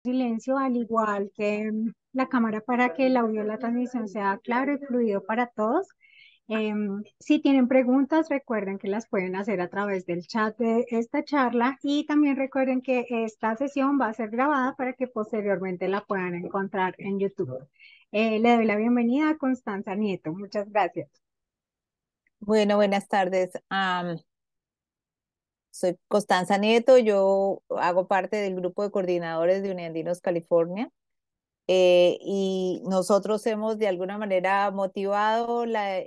silencio, al igual que la cámara para que el audio de la transmisión sea claro y fluido para todos. Si tienen preguntas, recuerden que las pueden hacer a través del chat de esta charla y también recuerden que esta sesión va a ser grabada para que posteriormente la puedan encontrar en YouTube. Le doy la bienvenida a Constanza Nieto. Muchas gracias. Bueno, buenas tardes. Soy Constanza Nieto, yo hago parte del grupo de coordinadores de Uniandinos California, y nosotros hemos de alguna manera motivado la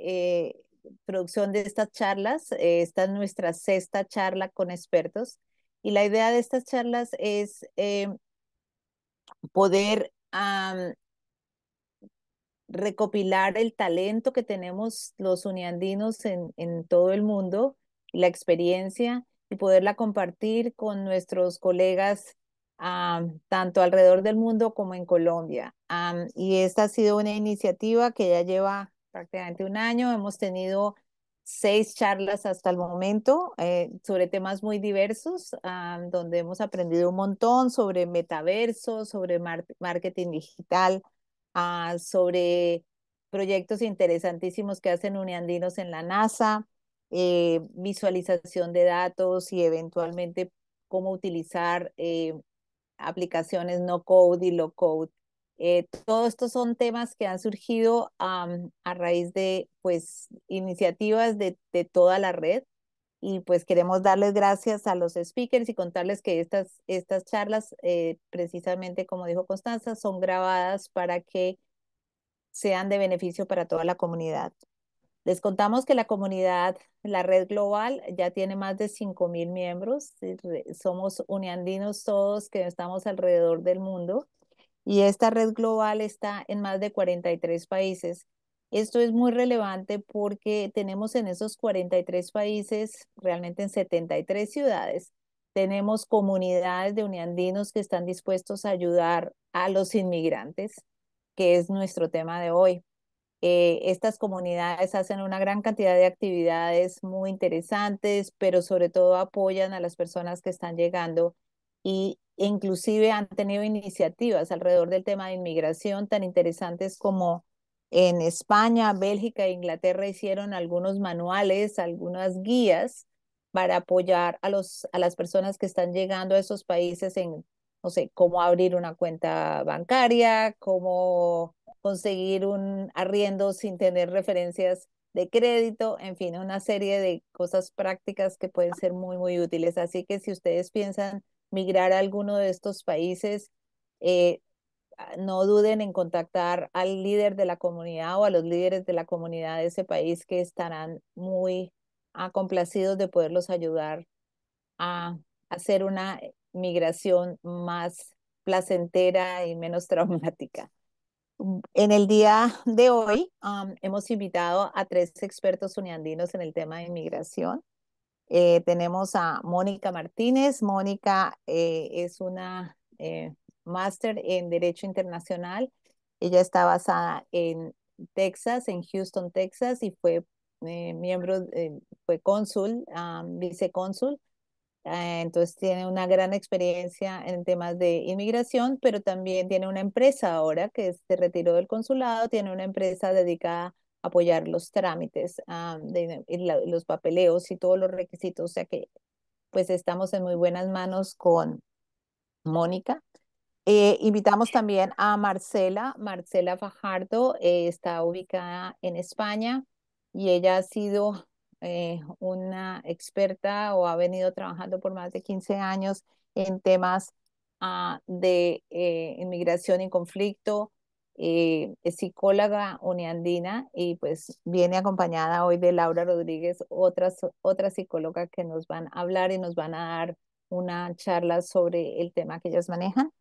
producción de estas charlas. Esta es nuestra sexta charla con expertos y la idea de estas charlas es poder recopilar el talento que tenemos los uniandinos en todo el mundo, la experiencia y poderla compartir con nuestros colegas, tanto alrededor del mundo como en Colombia. Y esta ha sido una iniciativa que ya lleva prácticamente un año. Hemos tenido 6 charlas hasta el momento, sobre temas muy diversos, donde hemos aprendido un montón sobre metaverso, sobre marketing digital, sobre proyectos interesantísimos que hacen uniandinos en la NASA, visualización de datos y eventualmente cómo utilizar aplicaciones no code y low code. Todos estos son temas que han surgido a raíz de pues iniciativas de toda la red, y pues queremos darles gracias a los speakers y contarles que estas charlas, precisamente como dijo Constanza, son grabadas para que sean de beneficio para toda la comunidad. Les contamos que la comunidad, la red global, ya tiene más de 5.000 miembros. Somos uniandinos todos que estamos alrededor del mundo, y esta red global está en más de 43 países. Esto es muy relevante porque tenemos en esos 43 países, realmente en 73 ciudades, tenemos comunidades de uniandinos que están dispuestos a ayudar a los inmigrantes, que es nuestro tema de hoy. Estas comunidades hacen una gran cantidad de actividades muy interesantes, pero sobre todo apoyan a las personas que están llegando, y inclusive han tenido iniciativas alrededor del tema de inmigración tan interesantes como en España, Bélgica e Inglaterra hicieron algunos manuales, algunas guías para apoyar a las personas que están llegando a esos países en, no sé, cómo abrir una cuenta bancaria, cómo conseguir un arriendo sin tener referencias de crédito, en fin, una serie de cosas prácticas que pueden ser muy, muy útiles. Así que si ustedes piensan migrar a alguno de estos países, eh, no duden en contactar al líder de la comunidad o a los líderes de la comunidad de ese país, que estarán muy complacidos de poderlos ayudar a hacer una migración más placentera y menos traumática. En el día de hoy, hemos invitado a 3 expertos uniandinos en el tema de inmigración. Tenemos a Mónica Martínez. Mónica es una máster en Derecho Internacional. Ella está basada en Texas, en Houston, Texas, y fue fue cónsul, vicecónsul. Entonces tiene una gran experiencia en temas de inmigración, pero también tiene una empresa ahora que se retiró del consulado, tiene una empresa dedicada a apoyar los trámites, y los papeleos y todos los requisitos. O sea que pues estamos en muy buenas manos con Mónica. Invitamos también a Marcela Fajardo. Está ubicada en España y ella ha sido una experta, o ha venido trabajando por más de 15 años en temas de inmigración y conflicto. Es psicóloga uniandina y pues viene acompañada hoy de Laura Rodríguez, otra psicóloga que nos van a hablar y nos van a dar una charla sobre el tema que ellas manejan.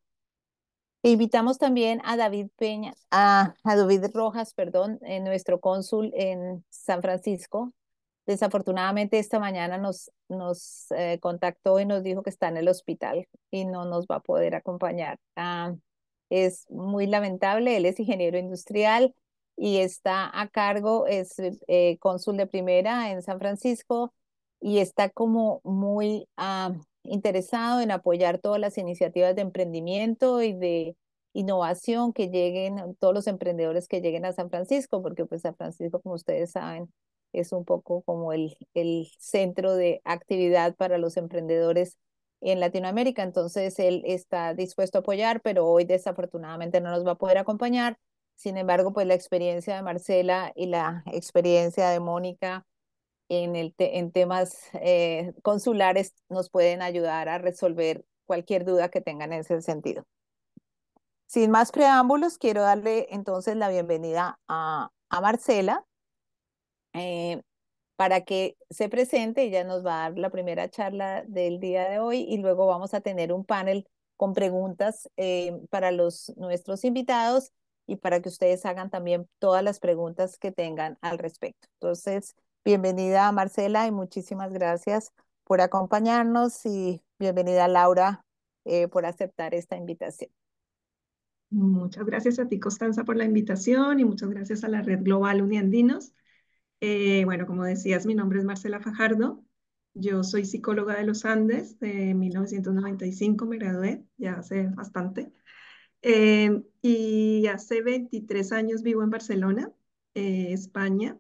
E invitamos también a David Peña, a David Rojas, perdón, nuestro cónsul en San Francisco. Desafortunadamente esta mañana nos contactó y nos dijo que está en el hospital y no nos va a poder acompañar. Es muy lamentable. Él es ingeniero industrial y está a cargo, es cónsul de primera en San Francisco, y está como muy interesado en apoyar todas las iniciativas de emprendimiento y de innovación que lleguen, todos los emprendedores que lleguen a San Francisco, porque pues San Francisco, como ustedes saben, es un poco como el centro de actividad para los emprendedores en Latinoamérica. Entonces, él está dispuesto a apoyar, pero hoy desafortunadamente no nos va a poder acompañar. Sin embargo, pues la experiencia de Marcela y la experiencia de Mónica en temas consulares nos pueden ayudar a resolver cualquier duda que tengan en ese sentido. Sin más preámbulos, quiero darle entonces la bienvenida a Marcela eh, para que se presente. Ella nos va a dar la primera charla del día de hoy y luego vamos a tener un panel con preguntas para nuestros invitados y para que ustedes hagan también todas las preguntas que tengan al respecto. Entonces, bienvenida Marcela y muchísimas gracias por acompañarnos y bienvenida Laura por aceptar esta invitación. Muchas gracias a ti, Constanza, por la invitación y muchas gracias a la Red Global Uniandinos. Bueno, como decías, mi nombre es Marcela Fajardo. Yo soy psicóloga de los Andes. De 1995 me gradué, ya hace bastante. Y hace 23 años vivo en Barcelona, España.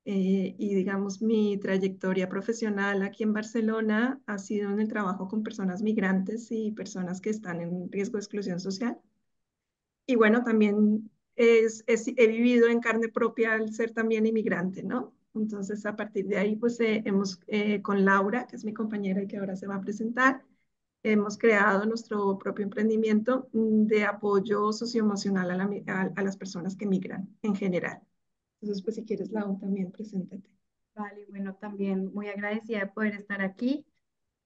Y digamos, mi trayectoria profesional aquí en Barcelona ha sido en el trabajo con personas migrantes y personas que están en riesgo de exclusión social. Y bueno, también he vivido en carne propia al ser también inmigrante, ¿no? Entonces, a partir de ahí, pues con Laura, que es mi compañera y que ahora se va a presentar, hemos creado nuestro propio emprendimiento de apoyo socioemocional a las personas que migran en general. Entonces, pues si quieres, Laura, también preséntate. Vale, bueno, también muy agradecida de poder estar aquí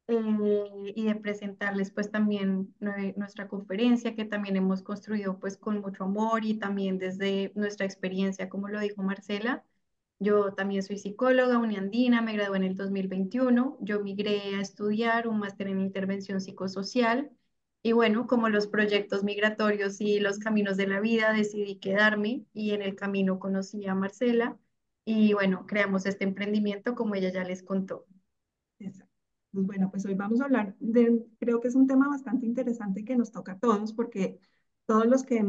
y de presentarles pues también nuestra conferencia que también hemos construido pues con mucho amor y también desde nuestra experiencia, como lo dijo Marcela. Yo también soy psicóloga uniandina, me gradué en el 2021. Yo migré a estudiar un máster en intervención psicosocial y bueno, como los proyectos migratorios y los caminos de la vida, decidí quedarme y en el camino conocí a Marcela y bueno, creamos este emprendimiento como ella ya les contó. Exacto. Pues bueno, pues hoy vamos a hablar creo que es un tema bastante interesante que nos toca a todos, porque todos los que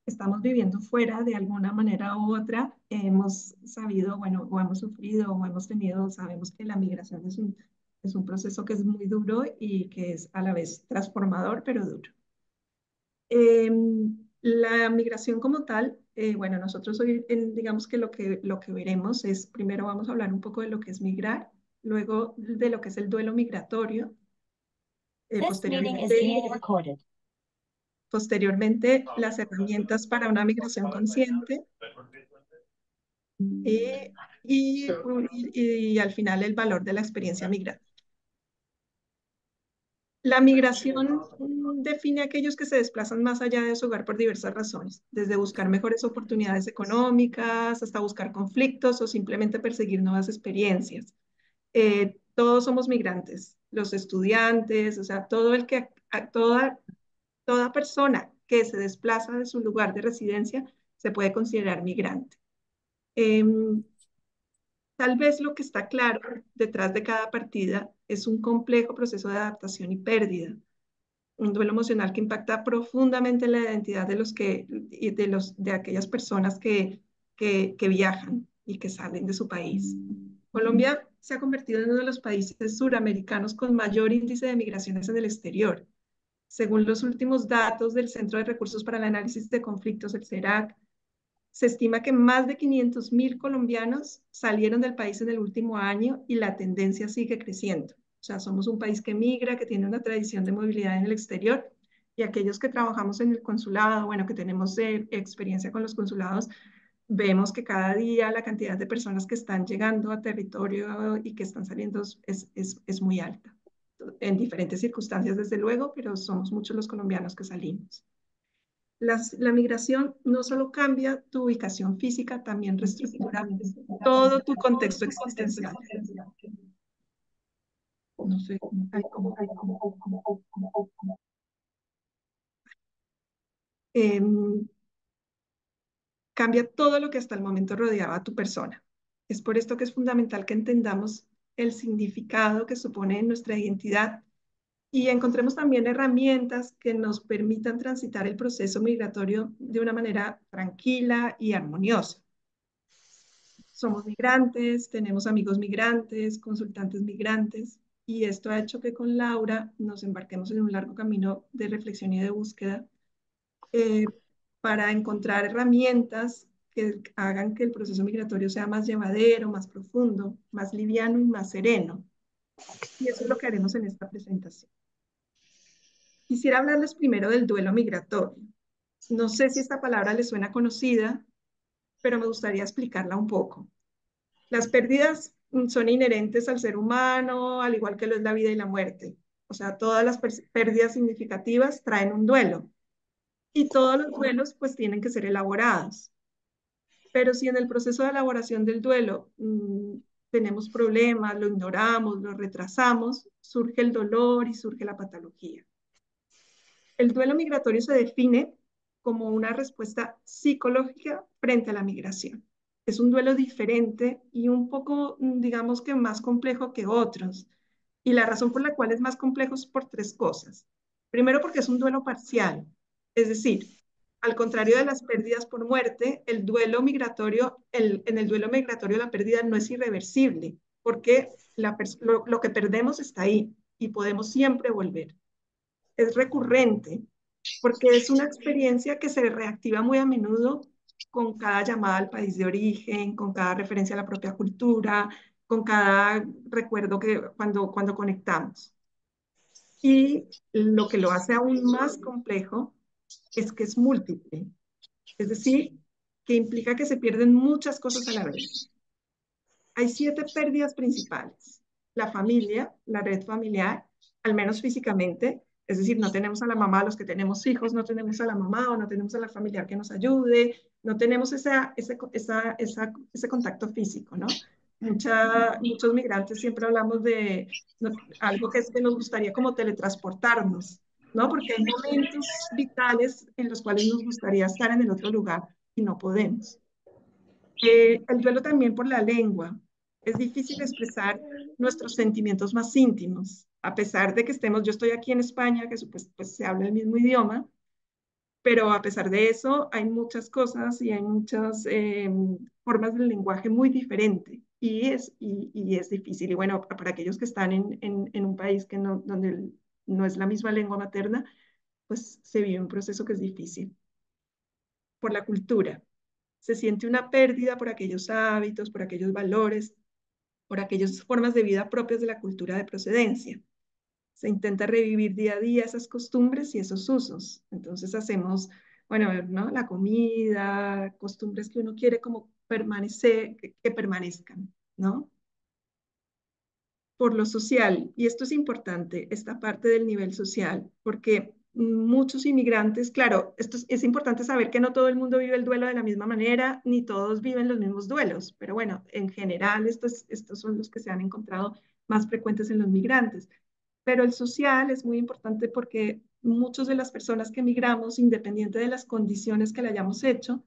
estamos viviendo fuera de alguna manera u otra, hemos sabido, bueno, o hemos sufrido o hemos tenido, sabemos que la migración es un proceso que es muy duro y que es a la vez transformador, pero duro. La migración como tal, bueno, nosotros hoy, digamos que lo que veremos es, primero vamos a hablar un poco de lo que es migrar, luego de lo que es el duelo migratorio, posteriormente las herramientas para una migración consciente eh, y al final el valor de la experiencia migratoria. La migración define a aquellos que se desplazan más allá de su hogar por diversas razones, desde buscar mejores oportunidades económicas hasta buscar conflictos o simplemente perseguir nuevas experiencias. Todos somos migrantes, los estudiantes, o sea, toda persona que se desplaza de su lugar de residencia se puede considerar migrante. Em, Tal vez lo que está claro detrás de cada partida es un complejo proceso de adaptación y pérdida, un duelo emocional que impacta profundamente la identidad de aquellas personas que viajan y que salen de su país. Colombia se ha convertido en uno de los países suramericanos con mayor índice de migraciones en el exterior. Según los últimos datos del Centro de Recursos para el Análisis de Conflictos, el CERAC, se estima que más de 500.000 colombianos salieron del país en el último año y la tendencia sigue creciendo. O sea, somos un país que migra, que tiene una tradición de movilidad en el exterior y aquellos que trabajamos en el consulado, bueno, que tenemos experiencia con los consulados, vemos que cada día la cantidad de personas que están llegando a territorio y que están saliendo es muy alta. En diferentes circunstancias, desde luego, pero somos muchos los colombianos que salimos. La migración no solo cambia tu ubicación física, también reestructura todo tu contexto existencial. No sé, em, cambia todo lo que hasta el momento rodeaba a tu persona. Es por esto que es fundamental que entendamos el significado que supone en nuestra identidad y encontremos también herramientas que nos permitan transitar el proceso migratorio de una manera tranquila y armoniosa. Somos migrantes, tenemos amigos migrantes, consultantes migrantes, y esto ha hecho que con Laura nos embarquemos en un largo camino de reflexión y de búsqueda eh, para encontrar herramientas que hagan que el proceso migratorio sea más llevadero, más profundo, más liviano y más sereno. Y eso es lo que haremos en esta presentación. Quisiera hablarles primero del duelo migratorio. No sé si esta palabra les suena conocida, pero me gustaría explicarla un poco. Las pérdidas son inherentes al ser humano, al igual que lo es la vida y la muerte. O sea, todas las pérdidas significativas traen un duelo y todos los duelos pues tienen que ser elaborados. Pero si en el proceso de elaboración del duelo tenemos problemas, lo ignoramos, lo retrasamos, surge el dolor y surge la patología. El duelo migratorio se define como una respuesta psicológica frente a la migración. Es un duelo diferente y un poco, digamos que más complejo que otros. Y la razón por la cual es más complejo es por tres cosas. Primero, porque es un duelo parcial. Es decir, al contrario de las pérdidas por muerte, el duelo migratorio, en el duelo migratorio la pérdida no es irreversible, porque lo que perdemos está ahí y podemos siempre volver. Es recurrente, porque es una experiencia que se reactiva muy a menudo con cada llamada al país de origen, con cada referencia a la propia cultura, con cada recuerdo que cuando conectamos. Y lo que lo hace aún más complejo es que es múltiple, es decir, que implica que se pierden muchas cosas a la vez. Hay 7 pérdidas principales. La familia, la red familiar, al menos físicamente, es decir, no tenemos a la mamá, los que tenemos hijos, no tenemos a la mamá o no tenemos a la familiar que nos ayude, no tenemos ese contacto físico, ¿no? Muchos migrantes siempre hablamos de algo que es que nos gustaría como teletransportarnos, ¿no? Porque hay momentos vitales en los cuales nos gustaría estar en el otro lugar y no podemos. El duelo también por la lengua. Es difícil expresar nuestros sentimientos más íntimos, a pesar de que yo estoy aquí en España, que pues, se habla el mismo idioma, pero a pesar de eso hay muchas cosas y hay muchas formas del lenguaje muy diferentes y es difícil. Y bueno, para aquellos que están en un país donde no es la misma lengua materna, pues se vive un proceso que es difícil. Por la cultura. Se siente una pérdida por aquellos hábitos, por aquellos valores, por aquellas formas de vida propias de la cultura de procedencia. Se intenta revivir día a día esas costumbres y esos usos. Entonces hacemos, bueno, ¿no? La comida, costumbres que uno quiere como permanecer, que permanezcan, ¿no? Por lo social, y esto es importante, esta parte del nivel social, porque muchos inmigrantes, claro, es importante saber que no todo el mundo vive el duelo de la misma manera, ni todos viven los mismos duelos, pero bueno, en general estos son los que se han encontrado más frecuentes en los migrantes. Pero el social es muy importante porque muchas de las personas que migramos, independiente de las condiciones que le hayamos hecho,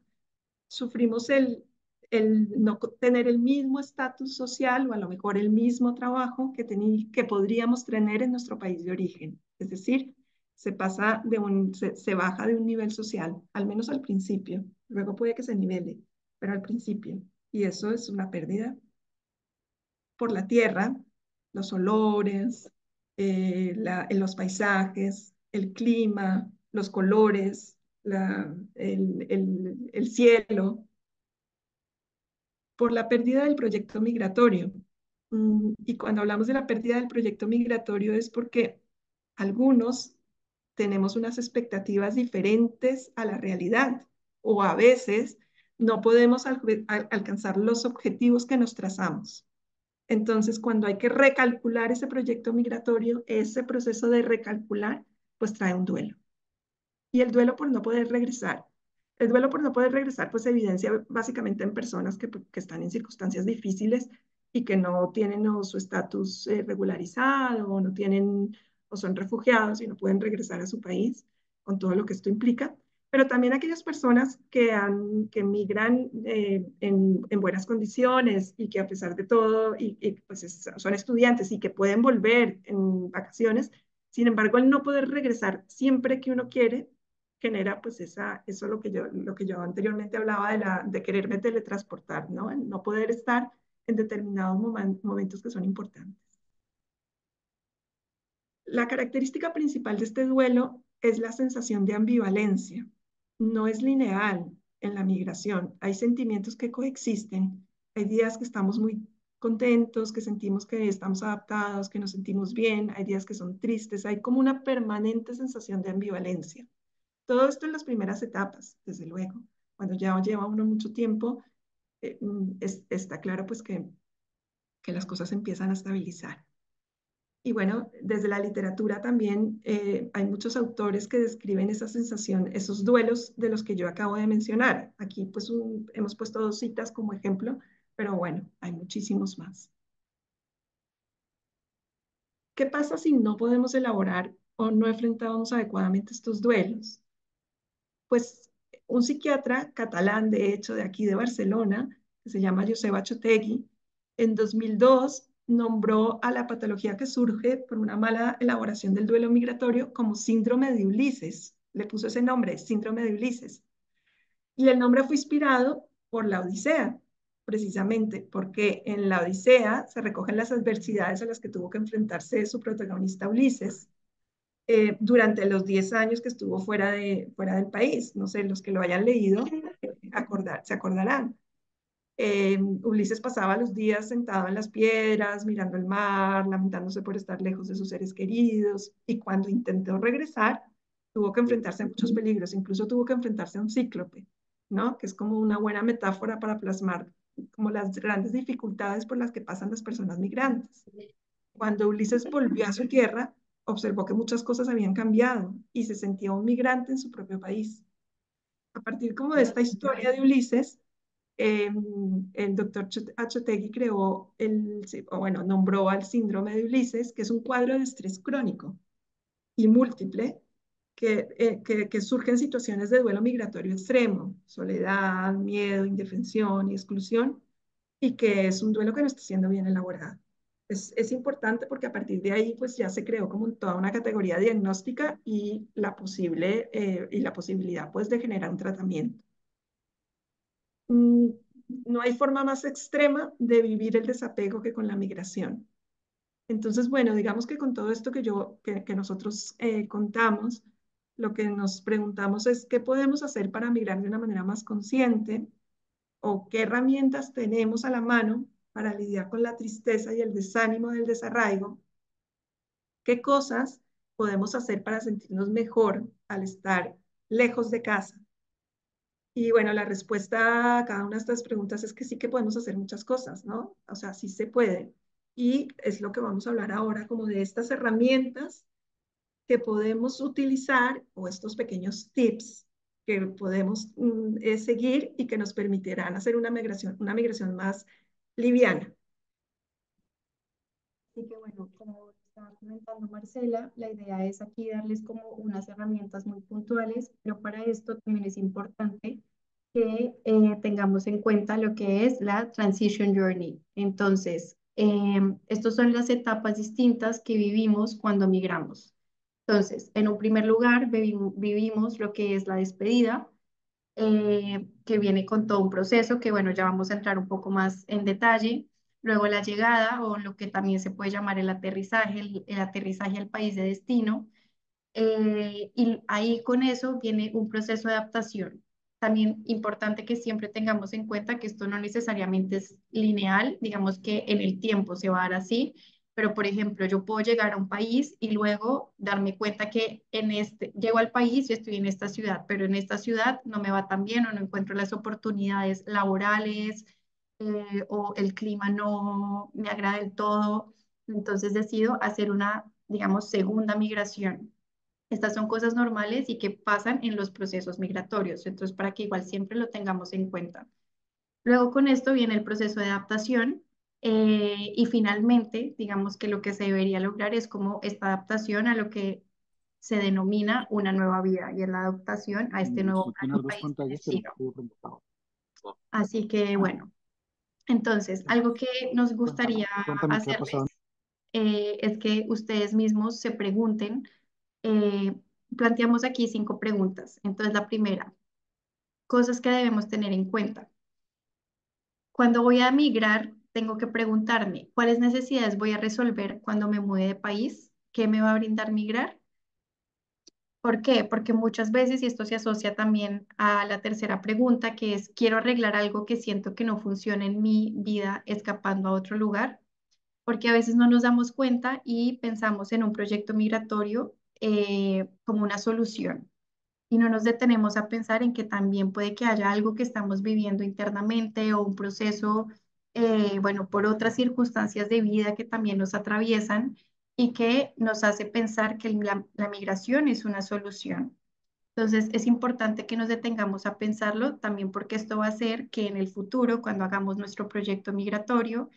sufrimos el no tener el mismo estatus social o a lo mejor el mismo trabajo que podríamos tener en nuestro país de origen. Es decir, se baja de un nivel social, al menos al principio. Luego puede que se nivele, pero al principio. Y eso es una pérdida por la tierra, los olores, los paisajes, el clima, los colores, el cielo, por la pérdida del proyecto migratorio. Y cuando hablamos de la pérdida del proyecto migratorio es porque algunos tenemos unas expectativas diferentes a la realidad o a veces no podemos alcanzar los objetivos que nos trazamos. Entonces, cuando hay que recalcular ese proyecto migratorio, ese proceso de recalcular, pues trae un duelo. Y el duelo por no poder regresar. El duelo por no poder regresar, pues se evidencia básicamente en personas que están en circunstancias difíciles y que no tienen su estatus regularizado o no tienen o son refugiados y no pueden regresar a su país con todo lo que esto implica. Pero también aquellas personas que migran en buenas condiciones y que a pesar de todo pues son estudiantes y que pueden volver en vacaciones, Sin embargo, el no poder regresar siempre que uno quiere genera pues eso lo que yo anteriormente hablaba de quererme teletransportar, ¿no? El no poder estar en determinados momentos que son importantes. La característica principal de este duelo es la sensación de ambivalencia. No es lineal en la migración. Hay sentimientos que coexisten. Hay días que estamos muy contentos, que sentimos que estamos adaptados, que nos sentimos bien. Hay días que son tristes. Hay como una permanente sensación de ambivalencia. Todo esto en las primeras etapas, desde luego. Cuando ya lleva uno mucho tiempo, está claro pues que las cosas empiezan a estabilizar. Y bueno, desde la literatura también hay muchos autores que describen esa sensación, esos duelos de los que yo acabo de mencionar. Aquí pues hemos puesto 2 citas como ejemplo, pero bueno, hay muchísimos más. ¿Qué pasa si no podemos elaborar o no enfrentamos adecuadamente estos duelos? Pues un psiquiatra catalán, de hecho, de aquí de Barcelona, que se llama Josep Achotegui, en 2002 nombró a la patología que surge por una mala elaboración del duelo migratorio como síndrome de Ulises. Le puso ese nombre, síndrome de Ulises. Y el nombre fue inspirado por la Odisea, precisamente porque en la Odisea se recogen las adversidades a las que tuvo que enfrentarse su protagonista Ulises durante los 10 años que estuvo fuera del país. No sé, los que lo hayan leído se acordarán. Ulises pasaba los días sentado en las piedras, mirando el mar, lamentándose por estar lejos de sus seres queridos, y cuando intentó regresar, tuvo que enfrentarse a muchos peligros, incluso tuvo que enfrentarse a un cíclope, ¿no? Que es como una buena metáfora para plasmar como las grandes dificultades por las que pasan las personas migrantes. Cuando Ulises volvió a su tierra, observó que muchas cosas habían cambiado y se sentía un migrante en su propio país. A partir como de esta historia de Ulises, el doctor Achotegui creó nombró al síndrome de Ulises, que es un cuadro de estrés crónico y múltiple que surge en situaciones de duelo migratorio extremo, soledad, miedo, indefensión y exclusión, y que es un duelo que no está siendo bien elaborado. Es importante porque a partir de ahí pues ya se creó como toda una categoría diagnóstica y la posibilidad pues de generar un tratamiento. No hay forma más extrema de vivir el desapego que con la migración. Entonces, bueno, digamos que con todo esto que nosotros contamos, lo que nos preguntamos es qué podemos hacer para migrar de una manera más consciente o qué herramientas tenemos a la mano para lidiar con la tristeza y el desánimo del desarraigo, qué cosas podemos hacer para sentirnos mejor al estar lejos de casa. Y bueno, la respuesta a cada una de estas preguntas es que sí que podemos hacer muchas cosas, ¿no? O sea, sí se puede. Y es lo que vamos a hablar ahora, como de estas herramientas que podemos utilizar o estos pequeños tips que podemos seguir y que nos permitirán hacer una migración más liviana. Así que bueno, como estaba comentando Marcela, la idea es aquí darles como unas herramientas muy puntuales, pero para esto también es importante que tengamos en cuenta lo que es la Transition Journey. Entonces, estas son las etapas distintas que vivimos cuando migramos. Entonces, en un primer lugar, vivimos lo que es la despedida, que viene con todo un proceso que, bueno, ya vamos a entrar un poco más en detalle. Luego la llegada o lo que también se puede llamar el aterrizaje al país de destino. Y ahí con eso viene un proceso de adaptación. También importante que siempre tengamos en cuenta que esto no necesariamente es lineal, digamos que en el tiempo se va a dar así, pero por ejemplo, yo puedo llegar a un país y luego darme cuenta que llego al país y estoy en esta ciudad, pero en esta ciudad no me va tan bien o no encuentro las oportunidades laborales, o el clima no me agrada del todo, entonces decido hacer una, digamos, segunda migración. Estas son cosas normales y que pasan en los procesos migratorios, entonces para que igual siempre lo tengamos en cuenta. Luego con esto viene el proceso de adaptación, y finalmente, digamos que lo que se debería lograr es como esta adaptación a lo que se denomina una nueva vida y es la adaptación a este nuevo país de destino. Así que bueno, entonces algo que nos gustaría hacerles es que ustedes mismos se pregunten, eh, planteamos aquí 5 preguntas. Entonces, la primera, cosas que debemos tener en cuenta. Cuando voy a migrar, tengo que preguntarme, ¿cuáles necesidades voy a resolver cuando me mude de país? ¿Qué me va a brindar migrar? ¿Por qué? Porque muchas veces, y esto se asocia también a la tercera pregunta, que es, quiero arreglar algo que siento que no funciona en mi vida escapando a otro lugar, porque a veces no nos damos cuenta y pensamos en un proyecto migratorio como una solución y no nos detenemos a pensar en que también puede que haya algo que estamos viviendo internamente o un proceso, bueno, por otras circunstancias de vida que también nos atraviesan y que nos hace pensar que la migración es una solución. Entonces, es importante que nos detengamos a pensarlo también porque esto va a hacer que en el futuro, cuando hagamos nuestro proyecto migratorio,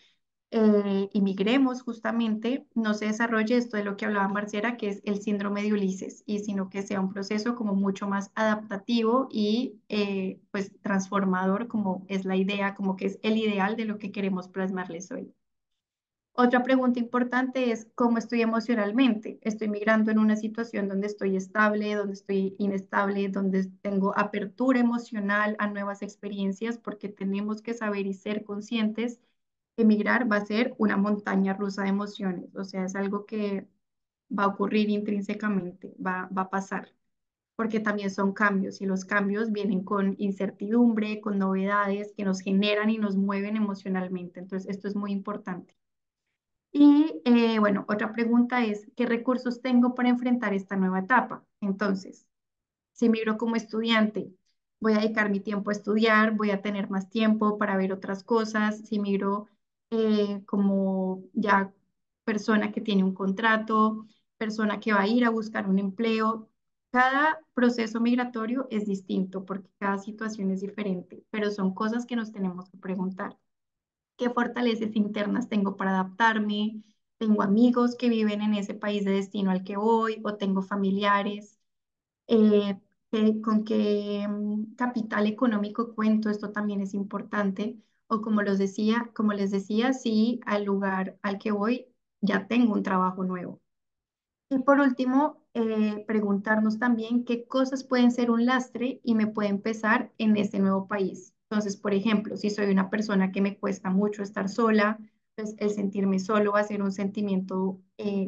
y migremos justamente, no se desarrolle esto de lo que hablaba Marcela, que es el síndrome de Ulises, y sino que sea un proceso como mucho más adaptativo y pues transformador, como es la idea, como que es el ideal de lo que queremos plasmarles hoy. Otra pregunta importante es cómo estoy emocionalmente. Estoy migrando en una situación donde estoy estable, donde estoy inestable, donde tengo apertura emocional a nuevas experiencias, porque tenemos que saber y ser conscientes que migrar va a ser una montaña rusa de emociones. O sea, es algo que va a ocurrir intrínsecamente, va a pasar, porque también son cambios y los cambios vienen con incertidumbre, con novedades que nos generan y nos mueven emocionalmente. Entonces, esto es muy importante. Y bueno, otra pregunta es, ¿qué recursos tengo para enfrentar esta nueva etapa? Entonces, si migro como estudiante, voy a dedicar mi tiempo a estudiar, voy a tener más tiempo para ver otras cosas. Si migro como ya persona que tiene un contrato, persona que va a ir a buscar un empleo, cada proceso migratorio es distinto porque cada situación es diferente, pero son cosas que nos tenemos que preguntar. ¿Qué fortalezas internas tengo para adaptarme? ¿Tengo amigos que viven en ese país de destino al que voy o tengo familiares? eh, ¿Con qué capital económico cuento? Esto también es importante. O como les decía, si al lugar al que voy ya tengo un trabajo nuevo. Y por último, preguntarnos también qué cosas pueden ser un lastre y me pueden pesar en este nuevo país. Entonces, por ejemplo, si soy una persona que me cuesta mucho estar sola, pues el sentirme solo va a ser un sentimiento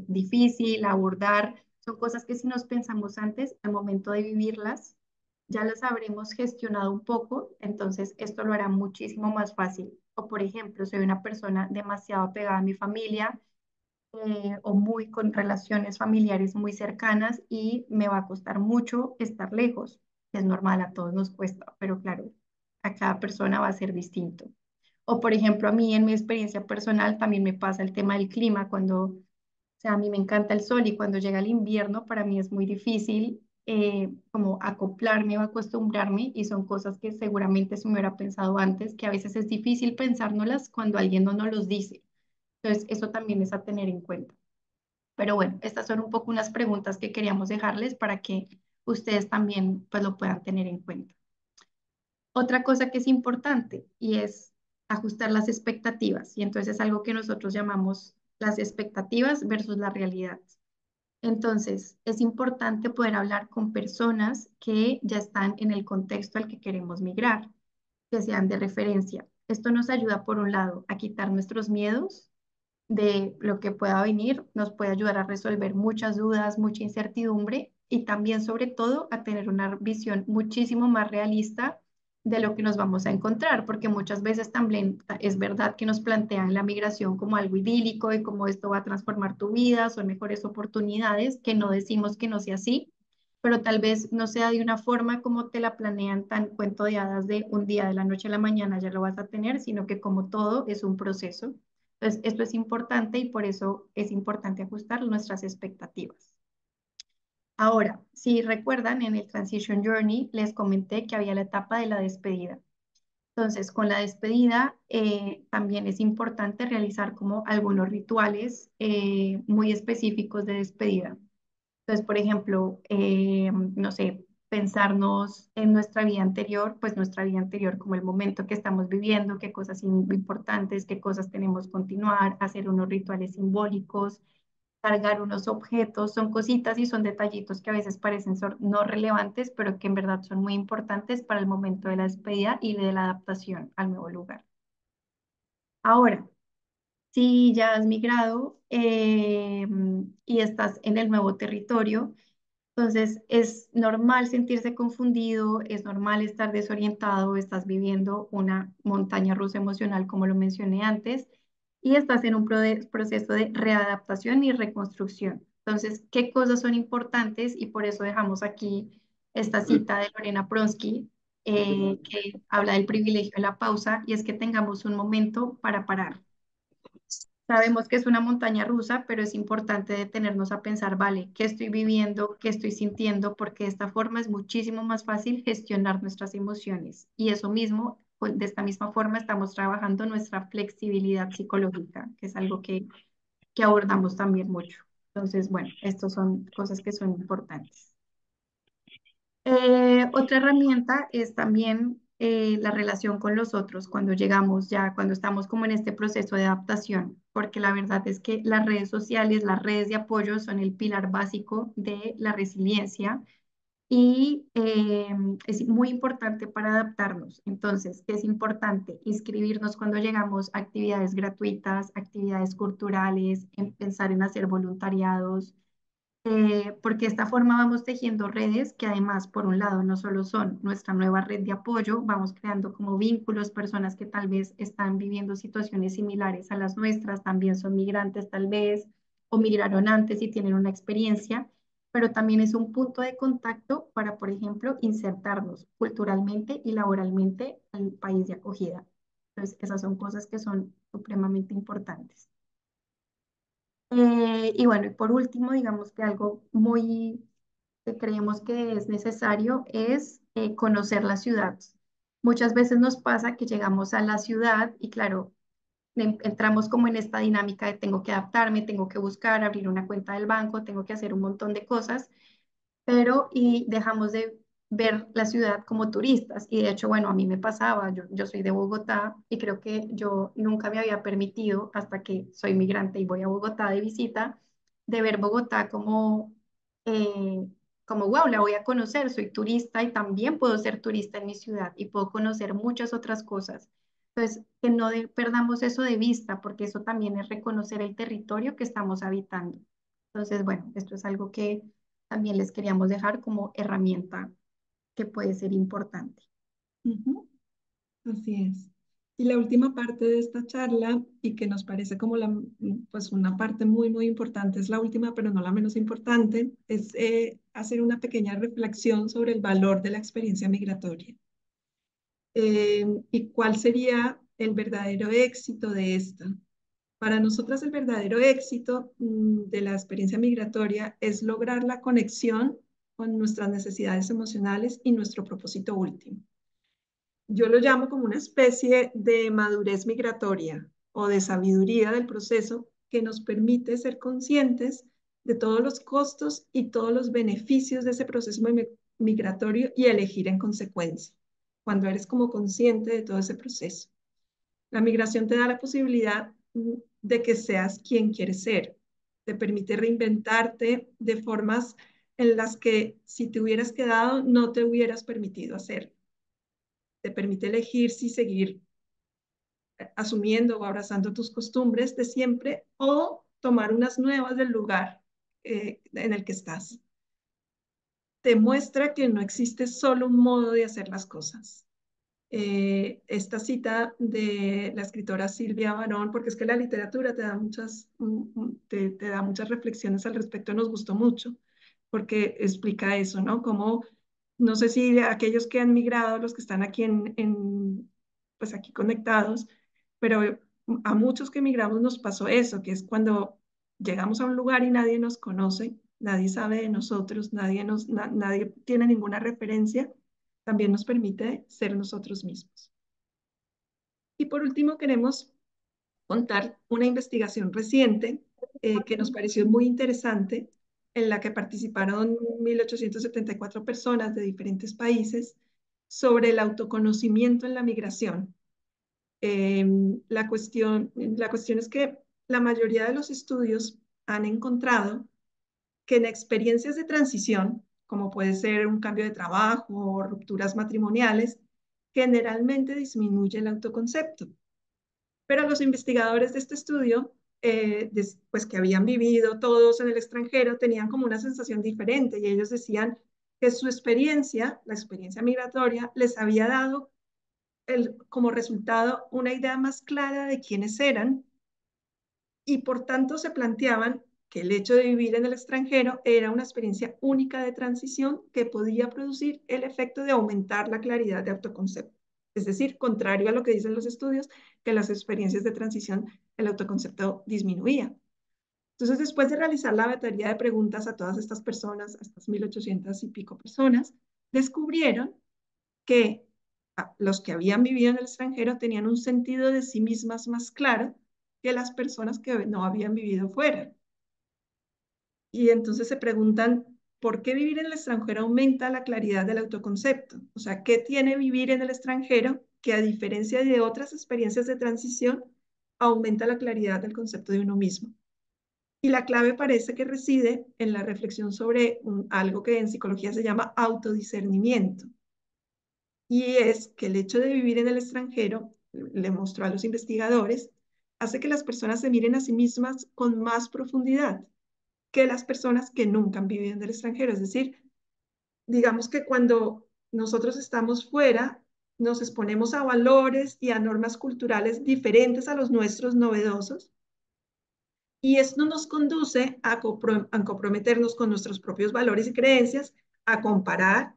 difícil, abordar. Son cosas que si nos pensamos antes, al momento de vivirlas, ya las habremos gestionado un poco, entonces esto lo hará muchísimo más fácil. O por ejemplo, soy una persona demasiado apegada a mi familia o muy con relaciones familiares muy cercanas y me va a costar mucho estar lejos. Es normal, a todos nos cuesta, pero claro, a cada persona va a ser distinto. O por ejemplo, a mí en mi experiencia personal también me pasa el tema del clima, o sea, a mí me encanta el sol y cuando llega el invierno para mí es muy difícil como acoplarme o acostumbrarme y son cosas que seguramente se me hubiera pensado antes, que a veces es difícil pensárnoslas cuando alguien no nos los dice. Entonces, eso también es a tener en cuenta. Pero bueno, estas son un poco unas preguntas que queríamos dejarles para que ustedes también pues lo puedan tener en cuenta. Otra cosa que es importante y es ajustar las expectativas y entonces es algo que nosotros llamamos las expectativas versus la realidad. Entonces, es importante poder hablar con personas que ya están en el contexto al que queremos migrar, que sean de referencia. Esto nos ayuda, por un lado, a quitar nuestros miedos de lo que pueda venir, nos puede ayudar a resolver muchas dudas, mucha incertidumbre y también, sobre todo, a tener una visión muchísimo más realista de lo que nos vamos a encontrar, porque muchas veces también es verdad que nos plantean la migración como algo idílico y como esto va a transformar tu vida, son mejores oportunidades, que no decimos que no sea así, pero tal vez no sea de una forma como te la planean tan cuento de hadas de un día de la noche a la mañana ya lo vas a tener, sino que como todo es un proceso. Entonces, esto es importante y por eso es importante ajustar nuestras expectativas. Ahora, si recuerdan, en el Transition Journey les comenté que había la etapa de la despedida. Entonces, con la despedida también es importante realizar como algunos rituales muy específicos de despedida. Entonces, por ejemplo, no sé, pensarnos en nuestra vida anterior, pues nuestra vida anterior como el momento que estamos viviendo, qué cosas son importantes, qué cosas tenemos que continuar, hacer unos rituales simbólicos, cargar unos objetos, son cositas y son detallitos que a veces parecen no relevantes, pero que en verdad son muy importantes para el momento de la despedida y de la adaptación al nuevo lugar. Ahora, si ya has migrado y estás en el nuevo territorio, entonces es normal sentirse confundido, es normal estar desorientado, estás viviendo una montaña rusa emocional, como lo mencioné antes, y estás en un proceso de readaptación y reconstrucción. Entonces, ¿qué cosas son importantes? Y por eso dejamos aquí esta cita de Lorena Pronsky, que habla del privilegio de la pausa, y es que tengamos un momento para parar. Sabemos que es una montaña rusa, pero es importante detenernos a pensar, vale, ¿qué estoy viviendo? ¿Qué estoy sintiendo? Porque de esta forma es muchísimo más fácil gestionar nuestras emociones. Y eso mismo, de esta misma forma, estamos trabajando nuestra flexibilidad psicológica, que es algo que abordamos también mucho. Entonces, bueno, estas son cosas que son importantes. Otra herramienta es también la relación con los otros cuando llegamos ya, cuando estamos como en este proceso de adaptación, porque la verdad es que las redes sociales, las redes de apoyo son el pilar básico de la resiliencia y es muy importante para adaptarnos. Entonces, ¿qué es importante? Inscribirnos cuando llegamos a actividades gratuitas, actividades culturales, pensar en hacer voluntariados, porque de esta forma vamos tejiendo redes que además, por un lado, no solo son nuestra nueva red de apoyo, vamos creando como vínculos, personas que tal vez están viviendo situaciones similares a las nuestras, también son migrantes tal vez, o migraron antes y tienen una experiencia, pero también es un punto de contacto para, por ejemplo, insertarnos culturalmente y laboralmente al país de acogida. Entonces, esas son cosas que son supremamente importantes. Y bueno, y por último, digamos que algo muy que creemos que es necesario es conocer la ciudad. Muchas veces nos pasa que llegamos a la ciudad y claro, entramos como en esta dinámica de tengo que adaptarme, tengo que buscar, abrir una cuenta del banco, tengo que hacer un montón de cosas pero y dejamos de ver la ciudad como turistas. Y de hecho, bueno, a mí me pasaba, yo soy de Bogotá y creo que yo nunca me había permitido, hasta que soy migrante y voy a Bogotá de visita, de ver Bogotá eh, como, wow, la voy a conocer, soy turista y también puedo ser turista en mi ciudad y puedo conocer muchas otras cosas. Entonces, que no perdamos eso de vista, porque eso también es reconocer el territorio que estamos habitando. Entonces, bueno, esto es algo que también les queríamos dejar como herramienta que puede ser importante. Ujú, así es. Y la última parte de esta charla, y que nos parece como pues una parte muy, muy importante, es la última, pero no la menos importante, es hacer una pequeña reflexión sobre el valor de la experiencia migratoria. ¿Y cuál sería el verdadero éxito de esta? Para nosotras el verdadero éxito de la experiencia migratoria es lograr la conexión con nuestras necesidades emocionales y nuestro propósito último. Yo lo llamo como una especie de madurez migratoria o de sabiduría del proceso que nos permite ser conscientes de todos los costos y todos los beneficios de ese proceso migratorio y elegir en consecuencia, cuando eres como consciente de todo ese proceso. La migración te da la posibilidad de que seas quien quieres ser. Te permite reinventarte de formas en las que si te hubieras quedado no te hubieras permitido hacer. Te permite elegir si seguir asumiendo o abrazando tus costumbres de siempre o tomar unas nuevas del lugar en el que estás. Te muestra que no existe solo un modo de hacer las cosas. Esta cita de la escritora Silvia Barón, porque es que la literatura te da te da muchas reflexiones al respecto, nos gustó mucho, porque explica eso, ¿no? Como, no sé si aquellos que han migrado, los que están aquí pues aquí conectados, pero a muchos que migramos nos pasó eso, que es cuando llegamos a un lugar y nadie nos conoce, nadie sabe de nosotros, nadie tiene ninguna referencia, también nos permite ser nosotros mismos. Y por último, queremos contar una investigación reciente que nos pareció muy interesante en la que participaron 1.874 personas de diferentes países sobre el autoconocimiento en la migración. La cuestión es que la mayoría de los estudios han encontrado que en experiencias de transición, como puede ser un cambio de trabajo o rupturas matrimoniales, generalmente disminuye el autoconcepto. Pero los investigadores de este estudio, pues que habían vivido todos en el extranjero, tenían como una sensación diferente y ellos decían que su experiencia, la experiencia migratoria, les había dado como resultado una idea más clara de quiénes eran y por tanto se planteaban que el hecho de vivir en el extranjero era una experiencia única de transición que podía producir el efecto de aumentar la claridad de autoconcepto. Es decir, contrario a lo que dicen los estudios, que las experiencias de transición el autoconcepto disminuía. Entonces, después de realizar la batería de preguntas a todas estas personas, a estas 1.800 y pico personas, descubrieron que los que habían vivido en el extranjero tenían un sentido de sí mismas más claro que las personas que no habían vivido fuera. Y entonces se preguntan, ¿por qué vivir en el extranjero aumenta la claridad del autoconcepto? O sea, ¿qué tiene vivir en el extranjero que a diferencia de otras experiencias de transición aumenta la claridad del concepto de uno mismo? Y la clave parece que reside en la reflexión sobre algo que en psicología se llama autodiscernimiento. Y es que el hecho de vivir en el extranjero, le mostró a los investigadores, hace que las personas se miren a sí mismas con más profundidad que las personas que nunca han vivido en el extranjero. Es decir, digamos que cuando nosotros estamos fuera, nos exponemos a valores y a normas culturales diferentes a los nuestros, novedosos, y esto nos conduce a comprometernos con nuestros propios valores y creencias, a comparar,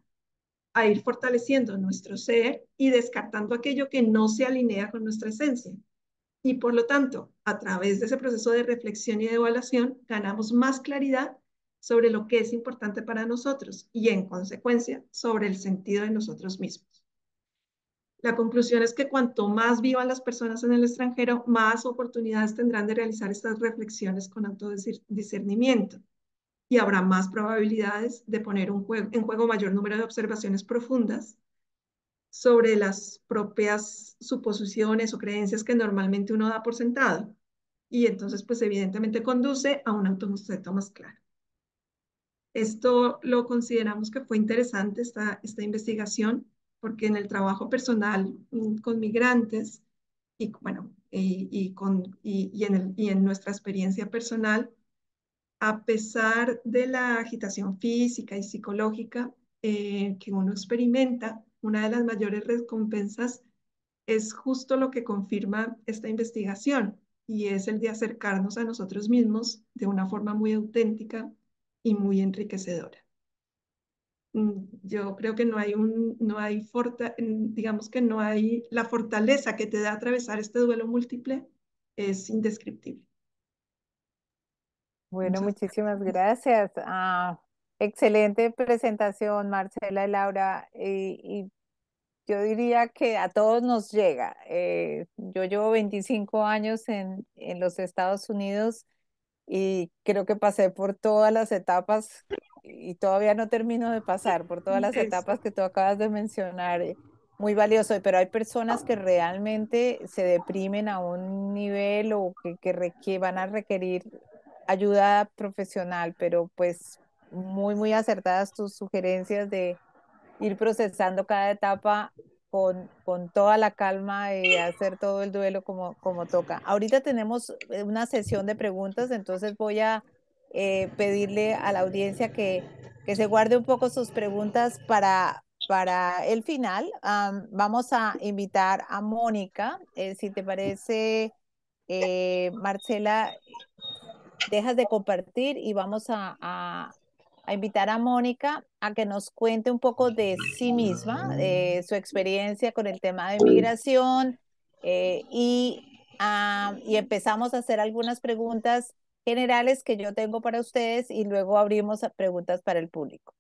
a ir fortaleciendo nuestro ser y descartando aquello que no se alinea con nuestra esencia. Y por lo tanto, a través de ese proceso de reflexión y de evaluación, ganamos más claridad sobre lo que es importante para nosotros y, en consecuencia, sobre el sentido de nosotros mismos. La conclusión es que cuanto más vivan las personas en el extranjero, más oportunidades tendrán de realizar estas reflexiones con autodiscernimiento y habrá más probabilidades de poner en juego mayor número de observaciones profundas sobre las propias suposiciones o creencias que normalmente uno da por sentado. Y entonces, pues evidentemente conduce a un autoconcepto más claro. Esto lo consideramos que fue interesante, esta investigación, porque en el trabajo personal con migrantes y, bueno, y en nuestra experiencia personal, a pesar de la agitación física y psicológica que uno experimenta, una de las mayores recompensas es justo lo que confirma esta investigación y es el de acercarnos a nosotros mismos de una forma muy auténtica y muy enriquecedora. Yo creo que digamos que no hay, la fortaleza que te da atravesar este duelo múltiple es indescriptible. Bueno, Muchas muchísimas gracias. gracias. Excelente presentación, Marcela y Laura. Y yo diría que a todos nos llega. Yo llevo 25 años en los Estados Unidos y creo que pasé por todas las etapas y todavía no termino de pasar por todas las etapas Eso. que tú acabas de mencionar. Muy valioso, pero hay personas que realmente se deprimen a un nivel o que van a requerir ayuda profesional, pero pues muy acertadas tus sugerencias de ir procesando cada etapa con toda la calma y hacer todo el duelo como toca. Ahorita tenemos una sesión de preguntas, entonces voy a pedirle a la audiencia que se guarde un poco sus preguntas para el final. Vamos a invitar a Mónica, si te parece, Marcela, dejas de compartir y vamos a invitar a Mónica a que nos cuente un poco de sí misma, de su experiencia con el tema de migración y empezamos a hacer algunas preguntas generales que yo tengo para ustedes y luego abrimos a preguntas para el público.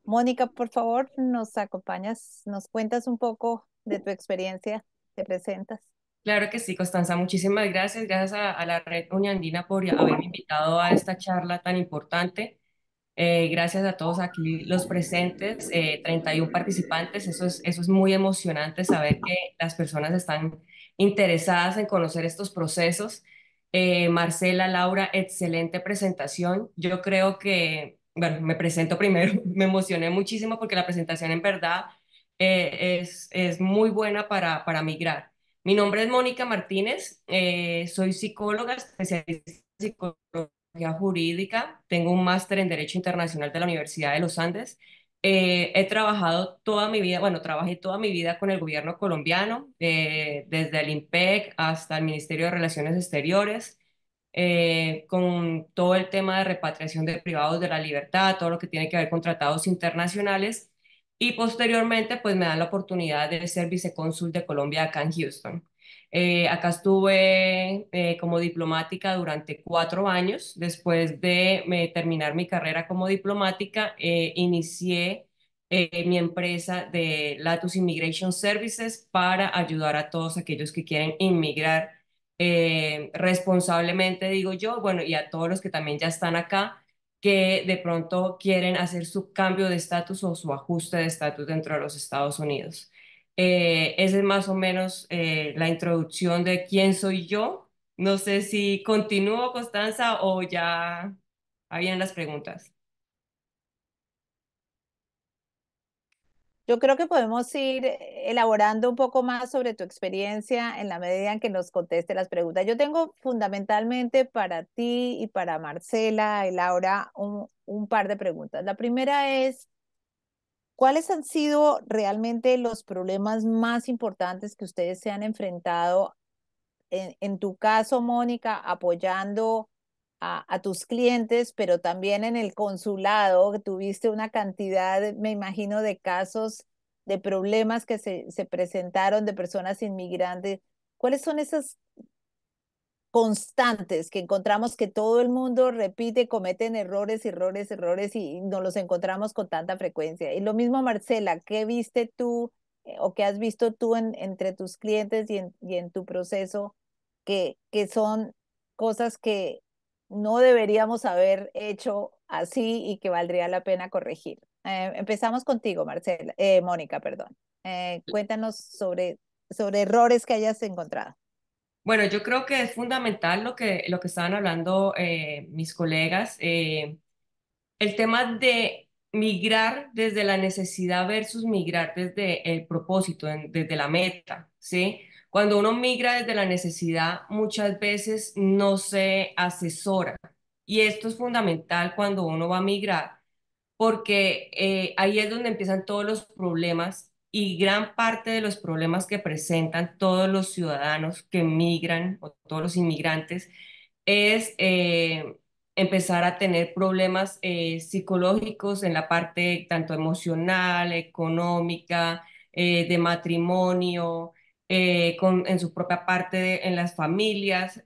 Mónica, por favor, nos acompañas, nos cuentas un poco de tu experiencia, te presentas. Claro que sí, Constanza, muchísimas gracias. Gracias a la Red Uniandina por haberme invitado a esta charla tan importante. Gracias a todos aquí los presentes, 31 participantes. Eso es muy emocionante saber que las personas están interesadas en conocer estos procesos. Marcela, Laura, excelente presentación. Yo creo que, bueno, me presento primero. Me emocioné muchísimo porque la presentación en verdad es muy buena para migrar. Mi nombre es Mónica Martínez, soy psicóloga, especialista en psicología jurídica, tengo un máster en Derecho Internacional de la Universidad de los Andes. He trabajado toda mi vida, bueno, trabajé toda mi vida con el gobierno colombiano, desde el IMPEC hasta el Ministerio de Relaciones Exteriores, con todo el tema de repatriación de privados de la libertad, todo lo que tiene que ver con tratados internacionales. Y posteriormente, pues me dan la oportunidad de ser vicecónsul de Colombia acá en Houston. Acá estuve como diplomática durante 4 años. Después de terminar mi carrera como diplomática, inicié mi empresa de Latus Immigration Services para ayudar a todos aquellos que quieren inmigrar responsablemente, digo yo, bueno, y a todos los que también ya están acá, que de pronto quieren hacer su cambio de estatus o su ajuste de estatus dentro de los Estados Unidos. Esa es más o menos la introducción de quién soy yo. No sé si continúo, Constanza, o ya habían las preguntas. Yo creo que podemos ir elaborando un poco más sobre tu experiencia en la medida en que nos conteste las preguntas. Yo tengo fundamentalmente para ti y para Marcela y Laura un par de preguntas. La primera es, ¿cuáles han sido realmente los problemas más importantes que ustedes se han enfrentado en tu caso, Mónica, apoyando a tus clientes, pero también en el consulado, que tuviste una cantidad, me imagino, de casos, de problemas que se presentaron de personas inmigrantes? ¿Cuáles son esas constantes que encontramos que todo el mundo repite, cometen errores, errores, errores y nos los encontramos con tanta frecuencia? Y lo mismo, Marcela, ¿qué viste tú o qué has visto tú entre tus clientes y en tu proceso que son cosas que no deberíamos haber hecho así y que valdría la pena corregir? Empezamos contigo, Marcela, Mónica, perdón. Cuéntanos sobre errores que hayas encontrado. Bueno, yo creo que es fundamental lo que estaban hablando mis colegas. El tema de migrar desde la necesidad versus migrar desde el propósito, desde la meta, ¿sí? Cuando uno migra desde la necesidad, muchas veces no se asesora. Y esto es fundamental cuando uno va a migrar, porque ahí es donde empiezan todos los problemas y gran parte de los problemas que presentan todos los ciudadanos que migran o todos los inmigrantes es empezar a tener problemas psicológicos en la parte tanto emocional, económica, de matrimonio, en su propia parte en las familias.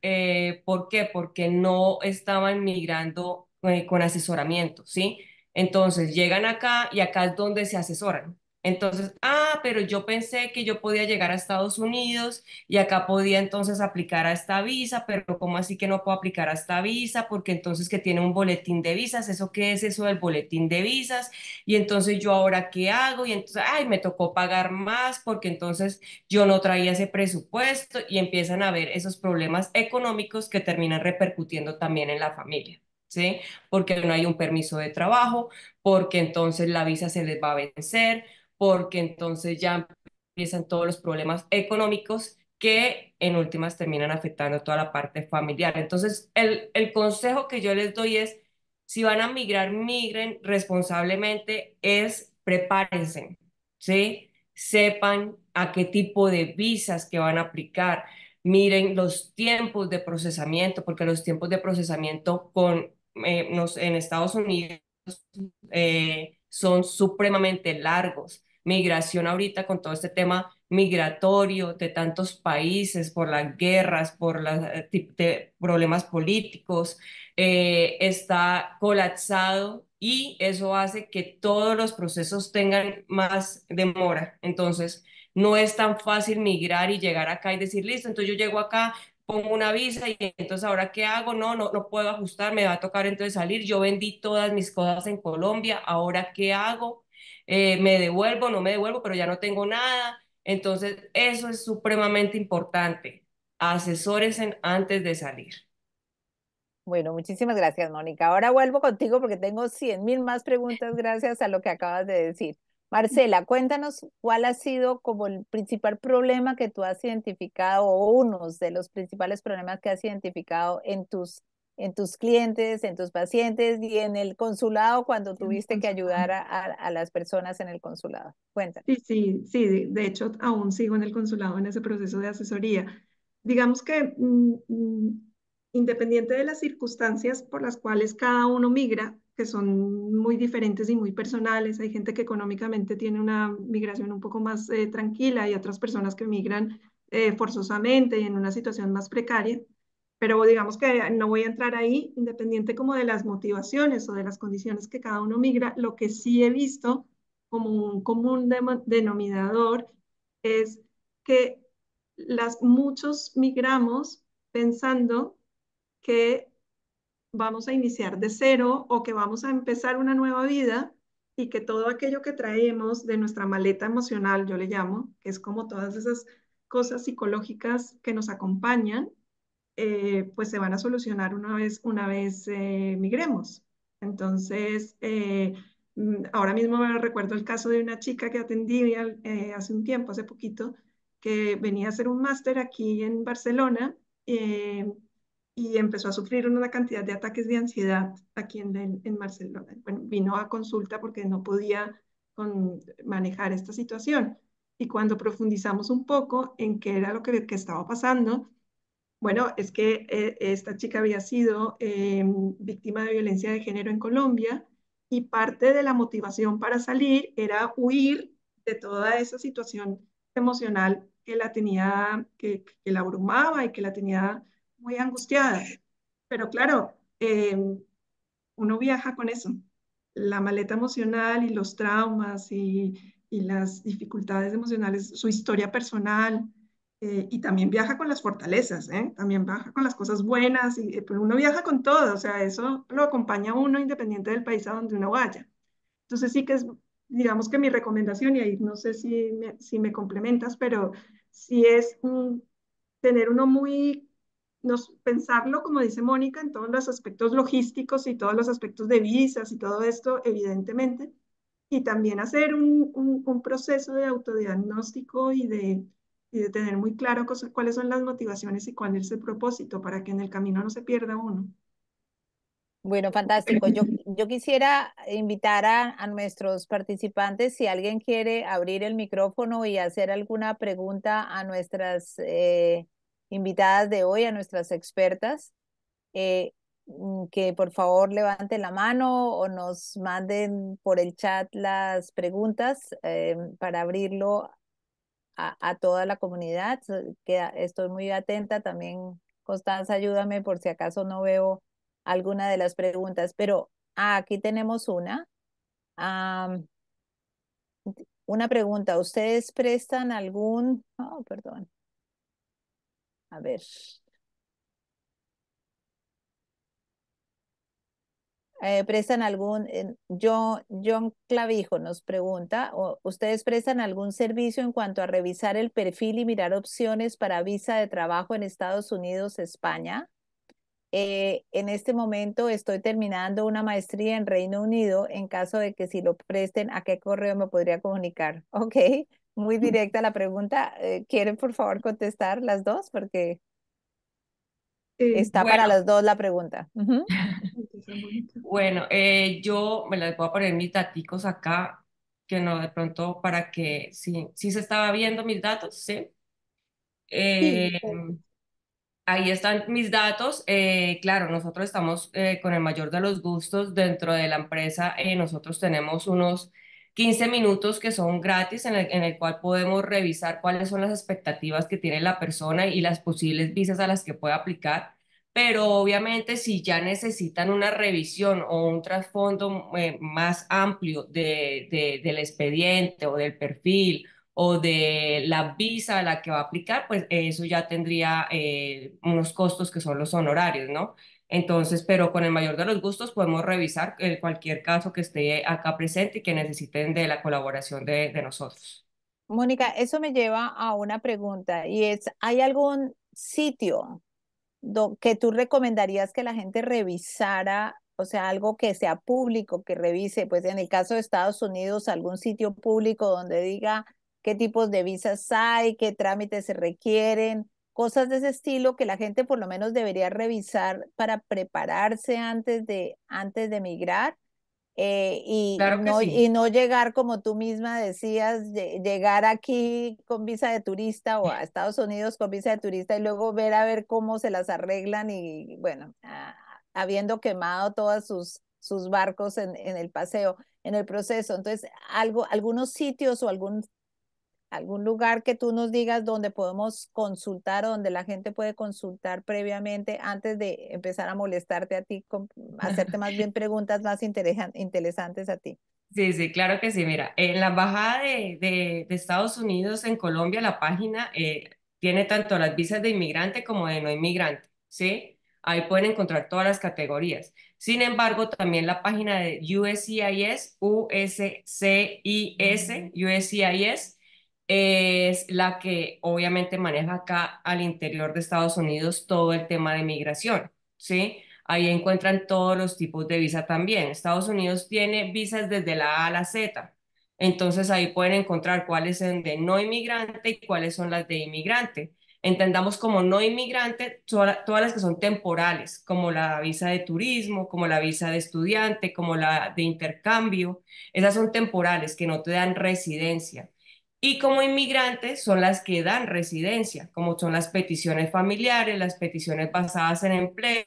¿Por qué? Porque no estaban migrando con asesoramiento, ¿sí? Entonces llegan acá y acá es donde se asesoran. Entonces, pero yo pensé que yo podía llegar a Estados Unidos y acá podía entonces aplicar a esta visa, pero ¿cómo así que no puedo aplicar a esta visa? Porque entonces que tiene un boletín de visas, ¿eso qué es eso del boletín de visas? Y entonces yo ahora qué hago? Y entonces, me tocó pagar más porque entonces yo no traía ese presupuesto y empiezan a ver esos problemas económicos que terminan repercutiendo también en la familia, ¿sí? Porque no hay un permiso de trabajo, porque entonces la visa se les va a vencer, porque entonces ya empiezan todos los problemas económicos que en últimas terminan afectando toda la parte familiar. Entonces, el consejo que yo les doy es, si van a migrar, migren responsablemente, es prepárense, ¿sí? Sepan a qué tipo de visas que van a aplicar. Miren los tiempos de procesamiento, porque los tiempos de procesamiento en Estados Unidos son supremamente largos. Migración ahorita con todo este tema migratorio de tantos países por las guerras, por los problemas políticos, está colapsado y eso hace que todos los procesos tengan más demora. Entonces, no es tan fácil migrar y llegar acá y decir, listo, entonces yo llego acá, pongo una visa y entonces ahora ¿qué hago? No puedo ajustar, me va a tocar entonces salir. Yo vendí todas mis cosas en Colombia, ahora ¿qué hago? ¿Me devuelvo? No me devuelvo, pero ya no tengo nada. Entonces, eso es supremamente importante. Asesórense antes de salir. Bueno, muchísimas gracias, Mónica. Ahora vuelvo contigo porque tengo 100.000 más preguntas gracias a lo que acabas de decir. Marcela, cuéntanos cuál ha sido como el principal problema que tú has identificado o unos de los principales problemas que has identificado en tus clientes, en tus pacientes y en el consulado cuando En el tuviste que ayudar consulado. a las personas en el consulado. Cuéntanos. Sí, de hecho aún sigo en el consulado en ese proceso de asesoría. Digamos que independiente de las circunstancias por las cuales cada uno migra, que son muy diferentes y muy personales, hay gente que económicamente tiene una migración un poco más tranquila y otras personas que migran forzosamente y en una situación más precaria, pero digamos que no voy a entrar ahí, independiente como de las motivaciones o de las condiciones que cada uno migra, lo que sí he visto como un común denominador es que muchos migramos pensando que vamos a iniciar de cero o que vamos a empezar una nueva vida y que todo aquello que traemos de nuestra maleta emocional, yo le llamo, que es como todas esas cosas psicológicas que nos acompañan, pues se van a solucionar una vez migremos. Entonces, ahora mismo me recuerdo el caso de una chica que atendí hace un tiempo, hace poquito, que venía a hacer un máster aquí en Barcelona eh, y empezó a sufrir una cantidad de ataques de ansiedad aquí en Barcelona. Bueno, vino a consulta porque no podía manejar esta situación. Y cuando profundizamos un poco en qué era lo que estaba pasando, bueno, es que esta chica había sido víctima de violencia de género en Colombia y parte de la motivación para salir era huir de toda esa situación emocional que la tenía, que la abrumaba y que la tenía muy angustiada. Pero claro, uno viaja con eso, la maleta emocional y los traumas y las dificultades emocionales, su historia personal, y también viaja con las fortalezas, ¿eh? También viaja con las cosas buenas, pero uno viaja con todo, o sea, eso lo acompaña a uno independiente del país a donde uno vaya. Entonces sí que es, digamos que mi recomendación, y ahí no sé si me complementas, pero sí es tener uno muy, pensarlo, como dice Mónica, en todos los aspectos logísticos y todos los aspectos de visas y todo esto, evidentemente, y también hacer un proceso de autodiagnóstico y de tener muy claro cuáles son las motivaciones y cuál es el propósito para que en el camino no se pierda uno. Bueno, fantástico. Yo quisiera invitar a nuestros participantes, si alguien quiere abrir el micrófono y hacer alguna pregunta a nuestras invitadas de hoy, a nuestras expertas, eh, que por favor levanten la mano o nos manden por el chat las preguntas para abrirlo a toda la comunidad. Estoy muy atenta también. Constanza, ayúdame por si acaso no veo alguna de las preguntas, pero aquí tenemos una. Am, una pregunta, ¿ustedes prestan algún, oh, perdón, a ver, prestan algún, John Clavijo nos pregunta, ¿ustedes prestan algún servicio en cuanto a revisar el perfil y mirar opciones para visa de trabajo en Estados Unidos, España? En este momento estoy terminando una maestría en Reino Unido. En caso de que si lo presten, ¿a qué correo me podría comunicar? Ok, muy directa la pregunta. ¿Quieren por favor contestar las dos? Porque está para Bueno, las dos la pregunta. Ujú. Empieza, Mónica. bueno, yo me las voy a poner mis daticos acá, que no de pronto para que, sí se estaba viendo mis datos, ¿sí? Sí, Eh, Ahí están mis datos. Claro, nosotros estamos con el mayor de los gustos dentro de la empresa. Nosotros tenemos unos 15 minutos que son gratis en el cual podemos revisar cuáles son las expectativas que tiene la persona y las posibles visas a las que puede aplicar. Pero obviamente si ya necesitan una revisión o un trasfondo más amplio del expediente o del perfil o de la visa a la que va a aplicar, pues eso ya tendría unos costos que son los honorarios, ¿no? Entonces, pero con el mayor de los gustos podemos revisar cualquier caso que esté acá presente y que necesiten de la colaboración de nosotros. Mónica, eso me lleva a una pregunta y es, ¿hay algún sitio que tú recomendarías que la gente revisara, o sea, algo que sea público, que revise, pues en el caso de Estados Unidos, algún sitio público donde diga qué tipos de visas hay, qué trámites se requieren, cosas de ese estilo que la gente por lo menos debería revisar para prepararse antes de migrar? Claro que Y sí. no llegar, como tú misma decías, llegar aquí con visa de turista o a Estados Unidos con visa de turista y luego ver a ver cómo se las arreglan y bueno, habiendo quemado todos sus barcos en el paseo, en el proceso. Entonces, algunos sitios o algún lugar que tú nos digas donde podemos consultar o donde la gente puede consultar previamente antes de empezar a molestarte a ti, hacerte más bien preguntas más interesantes a ti. Sí, sí, claro que sí. Mira, en la embajada de Estados Unidos en Colombia, la página tiene tanto las visas de inmigrante como de no inmigrante, ¿sí? Ahí pueden encontrar todas las categorías. Sin embargo, también la página de USCIS, USCIS es la que obviamente maneja acá al interior de Estados Unidos todo el tema de migración, ¿sí? Ahí encuentran todos los tipos de visa también. Estados Unidos tiene visas desde la A a la Z. Entonces ahí pueden encontrar cuáles son de no inmigrante y cuáles son las de inmigrante. Entendamos como no inmigrante todas las que son temporales, como la visa de turismo, como la visa de estudiante, como la de intercambio. Esas son temporales que no te dan residencia. Y como inmigrantes son las que dan residencia, como son las peticiones familiares, las peticiones basadas en empleo,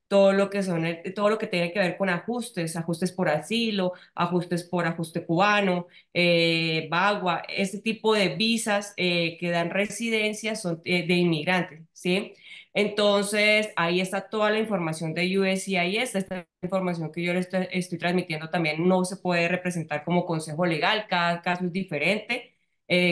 todo lo que son todo lo que tiene que ver con ajustes, ajustes por asilo, ajustes por ajuste cubano, VAWA, este tipo de visas que dan residencia son de inmigrantes, ¿sí? Entonces, ahí está toda la información de USCIS, esta información que yo le estoy transmitiendo también no se puede representar como consejo legal, cada caso es diferente.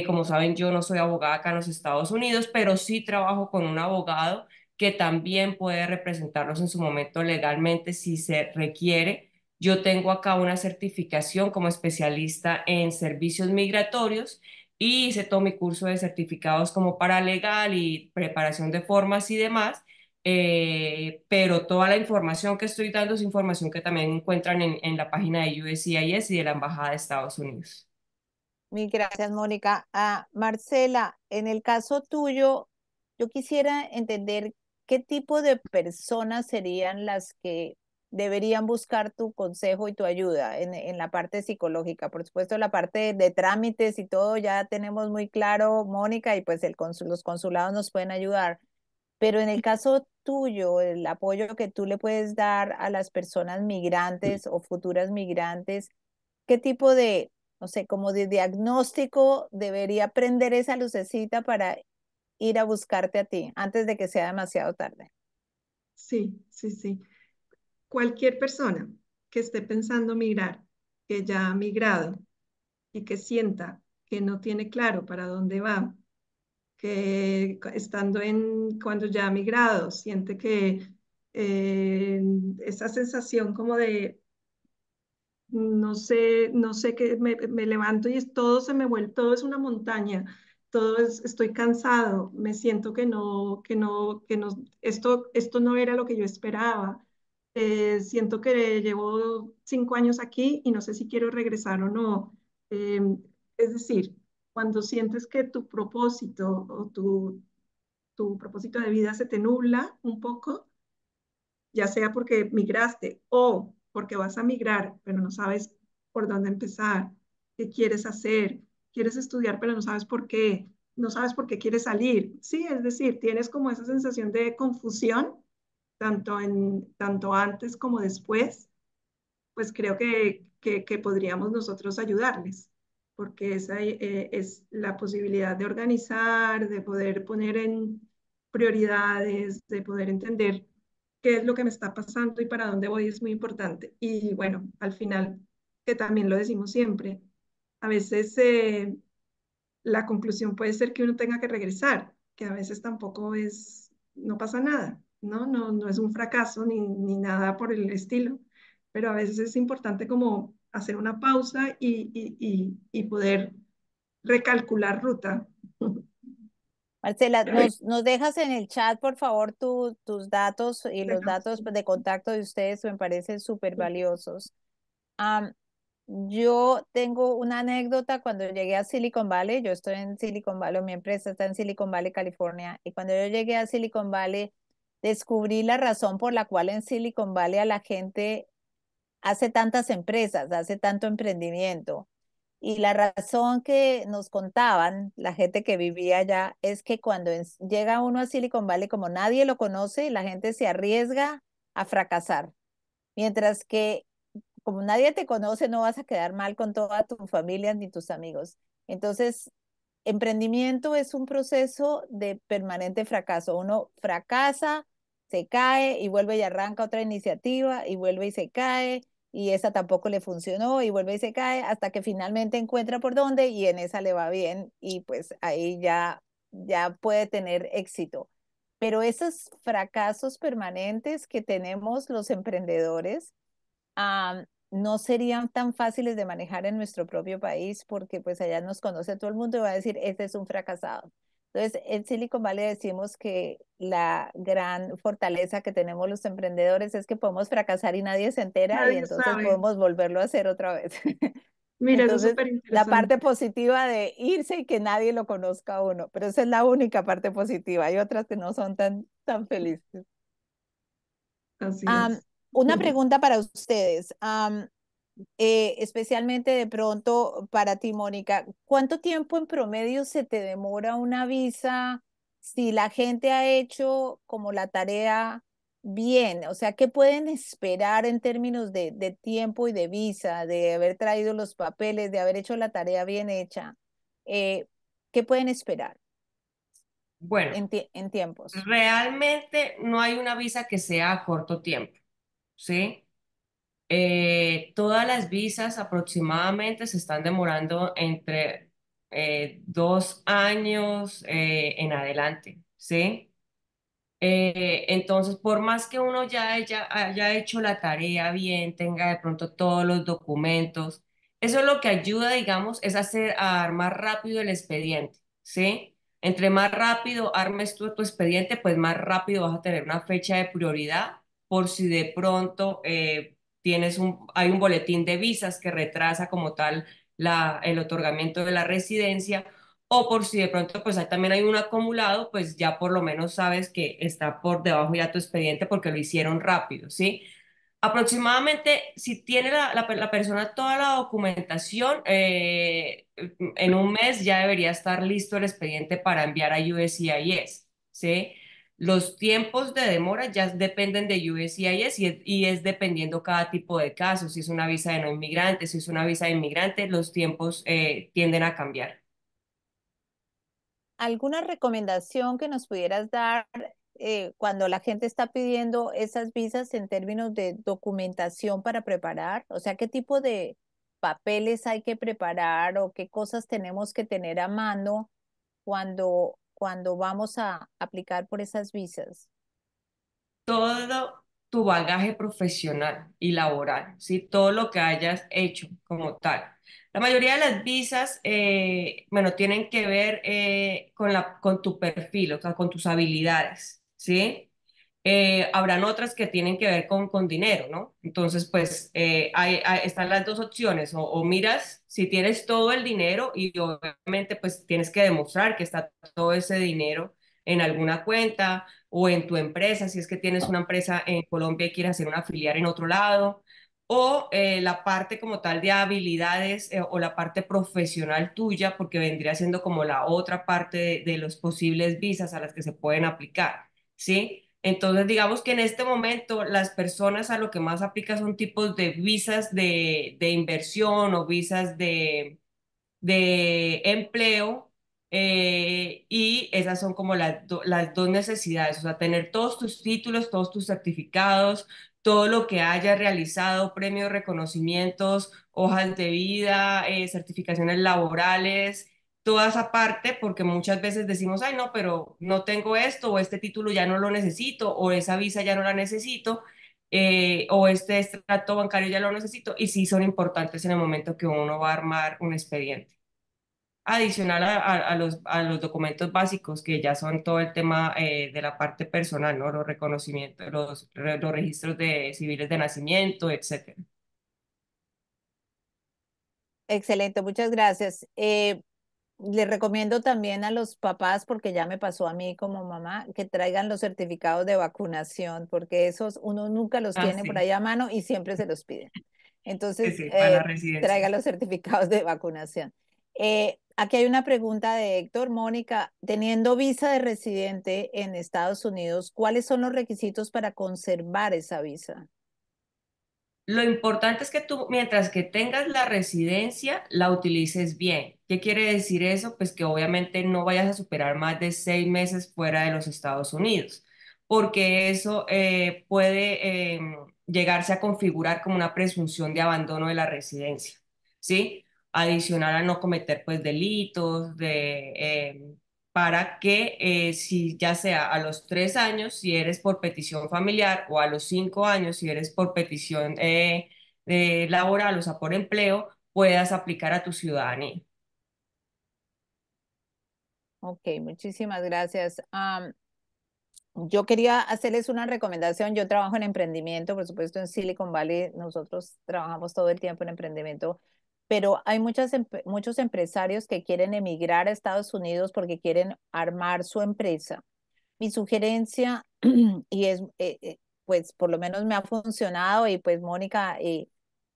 Como saben, yo no soy abogada acá en los Estados Unidos, pero sí trabajo con un abogado que también puede representarlos en su momento legalmente si se requiere. Yo tengo acá una certificación como especialista en servicios migratorios y hice todo mi curso de certificados como paralegal y preparación de formas y demás. Pero toda la información que estoy dando es información que también encuentran en la página de USCIS y de la Embajada de Estados Unidos. Mil gracias, Mónica. Marcela, en el caso tuyo, yo quisiera entender qué tipo de personas serían las que deberían buscar tu consejo y tu ayuda en la parte psicológica. Por supuesto, la parte de trámites y todo ya tenemos muy claro, Mónica, y pues los consulados nos pueden ayudar. Pero en el caso tuyo, el apoyo que tú le puedes dar a las personas migrantes o futuras migrantes, ¿qué tipo de, no sé, como de diagnóstico debería prender esa lucecita para ir a buscarte a ti antes de que sea demasiado tarde? Sí, sí, sí. Cualquier persona que esté pensando migrar, que ya ha migrado y que sienta que no tiene claro para dónde va, que cuando ya ha migrado, siente que esa sensación como de no sé qué, me levanto y todo se me vuelve, todo es una montaña, estoy cansado, me siento esto no era lo que yo esperaba. Siento que llevo 5 años aquí y no sé si quiero regresar o no. Eh, es decir, cuando sientes que tu propósito o tu propósito de vida se te nubla un poco, ya sea porque migraste o porque vas a migrar, pero no sabes por dónde empezar, qué quieres hacer, quieres estudiar, pero no sabes por qué, no sabes por qué quieres salir. Sí, es decir, tienes como esa sensación de confusión, tanto antes como después, pues creo que podríamos nosotros ayudarles, porque esa es la posibilidad de organizar, de poder poner en prioridades, de poder entender qué es lo que me está pasando y para dónde voy es muy importante. Y bueno, al final, que también lo decimos siempre, a veces la conclusión puede ser que uno tenga que regresar, que a veces tampoco es, no pasa nada, ¿no? No es un fracaso ni nada por el estilo, pero a veces es importante como hacer una pausa y poder recalcular ruta. Marcela, nos dejas en el chat, por favor, tus datos y los datos de contacto de ustedes me parecen súper valiosos. Am, yo tengo una anécdota cuando llegué a Silicon Valley. Yo estoy en Silicon Valley, mi empresa está en Silicon Valley, California, y cuando yo llegué a Silicon Valley, descubrí la razón por la cual en Silicon Valley a la gente hace tantas empresas, hace tanto emprendimiento. Y la razón que nos contaban la gente que vivía allá es que cuando llega uno a Silicon Valley, como nadie lo conoce, la gente se arriesga a fracasar. Mientras que como nadie te conoce, no vas a quedar mal con toda tu familia ni tus amigos. Entonces, emprendimiento es un proceso de permanente fracaso. Uno fracasa, se cae y vuelve y arranca otra iniciativa y vuelve y se cae y esa tampoco le funcionó y vuelve y se cae hasta que finalmente encuentra por dónde y en esa le va bien y pues ahí ya puede tener éxito. Pero esos fracasos permanentes que tenemos los emprendedores, no serían tan fáciles de manejar en nuestro propio país porque pues allá nos conoce todo el mundo y va a decir, este es un fracasado. Entonces, en Silicon Valley decimos que la gran fortaleza que tenemos los emprendedores es que podemos fracasar y nadie se entera y Nadie entonces sabe. podemos volverlo a hacer otra vez. Mira, eso es Entonces, súper la interesante. parte positiva de irse y que nadie lo conozca a uno, pero esa es la única parte positiva. Hay otras que no son tan felices. Así Am, es. una pregunta para ustedes. Especialmente de pronto para ti, Mónica, ¿cuánto tiempo en promedio se te demora una visa si la gente ha hecho como la tarea bien? O sea, ¿qué pueden esperar en términos de tiempo y de visa, de haber traído los papeles, de haber hecho la tarea bien hecha? ¿Qué pueden esperar Bueno, en tiempos? realmente no hay una visa que sea a corto tiempo, ¿sí? Todas las visas aproximadamente se están demorando entre 2 años en adelante, ¿sí? Entonces, por más que uno ya haya hecho la tarea bien, tenga de pronto todos los documentos, eso es lo que ayuda, digamos, es a armar rápido el expediente, ¿sí? Entre más rápido armes tú tu expediente, pues más rápido vas a tener una fecha de prioridad por si de pronto hay un boletín de visas que retrasa como tal el otorgamiento de la residencia o por si de pronto pues también hay un acumulado, pues ya por lo menos sabes que está por debajo ya tu expediente porque lo hicieron rápido, ¿sí? Aproximadamente, si tiene la persona toda la documentación, en un mes ya debería estar listo el expediente para enviar a USCIS, ¿sí? Los tiempos de demora ya dependen de USCIS y es dependiendo cada tipo de caso, si es una visa de no inmigrante, si es una visa de inmigrante, los tiempos tienden a cambiar. ¿Alguna recomendación que nos pudieras dar cuando la gente está pidiendo esas visas en términos de documentación para preparar? O sea, ¿qué tipo de papeles hay que preparar o qué cosas tenemos que tener a mano cuando vamos a aplicar por esas visas? Todo tu bagaje profesional y laboral, ¿sí? Todo lo que hayas hecho como tal. La mayoría de las visas, bueno, tienen que ver con tu perfil, o sea, con tus habilidades, ¿sí? Habrán otras que tienen que ver con dinero, ¿no? Entonces, pues, están las dos opciones, o miras si tienes todo el dinero y obviamente, pues, tienes que demostrar que está todo ese dinero en alguna cuenta o en tu empresa, si es que tienes una empresa en Colombia y quieres hacer una filial en otro lado, o la parte como tal de habilidades o la parte profesional tuya, porque vendría siendo como la otra parte de los posibles visas a las que se pueden aplicar, ¿sí? Entonces, digamos que en este momento las personas a lo que más aplican son tipos de visas de inversión o visas de empleo, y esas son como las dos necesidades, o sea, tener todos tus títulos, todos tus certificados, todo lo que hayas realizado, premios, reconocimientos, hojas de vida, certificaciones laborales, toda esa parte, porque muchas veces decimos, ay, no, pero no tengo esto, o este título ya no lo necesito, o esa visa ya no la necesito, o este extracto bancario ya lo necesito, y sí son importantes en el momento que uno va a armar un expediente. Adicional a los documentos básicos, que ya son todo el tema de la parte personal, ¿no? Los reconocimientos, los registros de civiles de nacimiento, etcétera. Excelente, muchas gracias. Les recomiendo también a los papás, porque ya me pasó a mí como mamá, que traigan los certificados de vacunación, porque esos uno nunca los Ah, tiene por sí, ahí a mano y siempre se los piden. sí, Entonces, sí, para la traiga residencia. los certificados de vacunación. Aquí hay una pregunta de Héctor. Mónica, teniendo visa de residente en Estados Unidos, ¿cuáles son los requisitos para conservar esa visa? Lo importante es que tú, mientras que tengas la residencia, la utilices bien. ¿Qué quiere decir eso? Pues que obviamente no vayas a superar más de 6 meses fuera de los Estados Unidos, porque eso puede llegarse a configurar como una presunción de abandono de la residencia, ¿sí? Adicional a no cometer pues delitos, para que si ya sea a los 3 años, si eres por petición familiar, o a los 5 años, si eres por petición laboral, o sea, por empleo, puedas aplicar a tu ciudadanía. Ok, muchísimas gracias. Yo quería hacerles una recomendación. Yo trabajo en emprendimiento, por supuesto, en Silicon Valley. Nosotros trabajamos todo el tiempo en emprendimiento, pero hay muchos empresarios que quieren emigrar a Estados Unidos porque quieren armar su empresa. Mi sugerencia, y es, pues por lo menos me ha funcionado, y pues Mónica y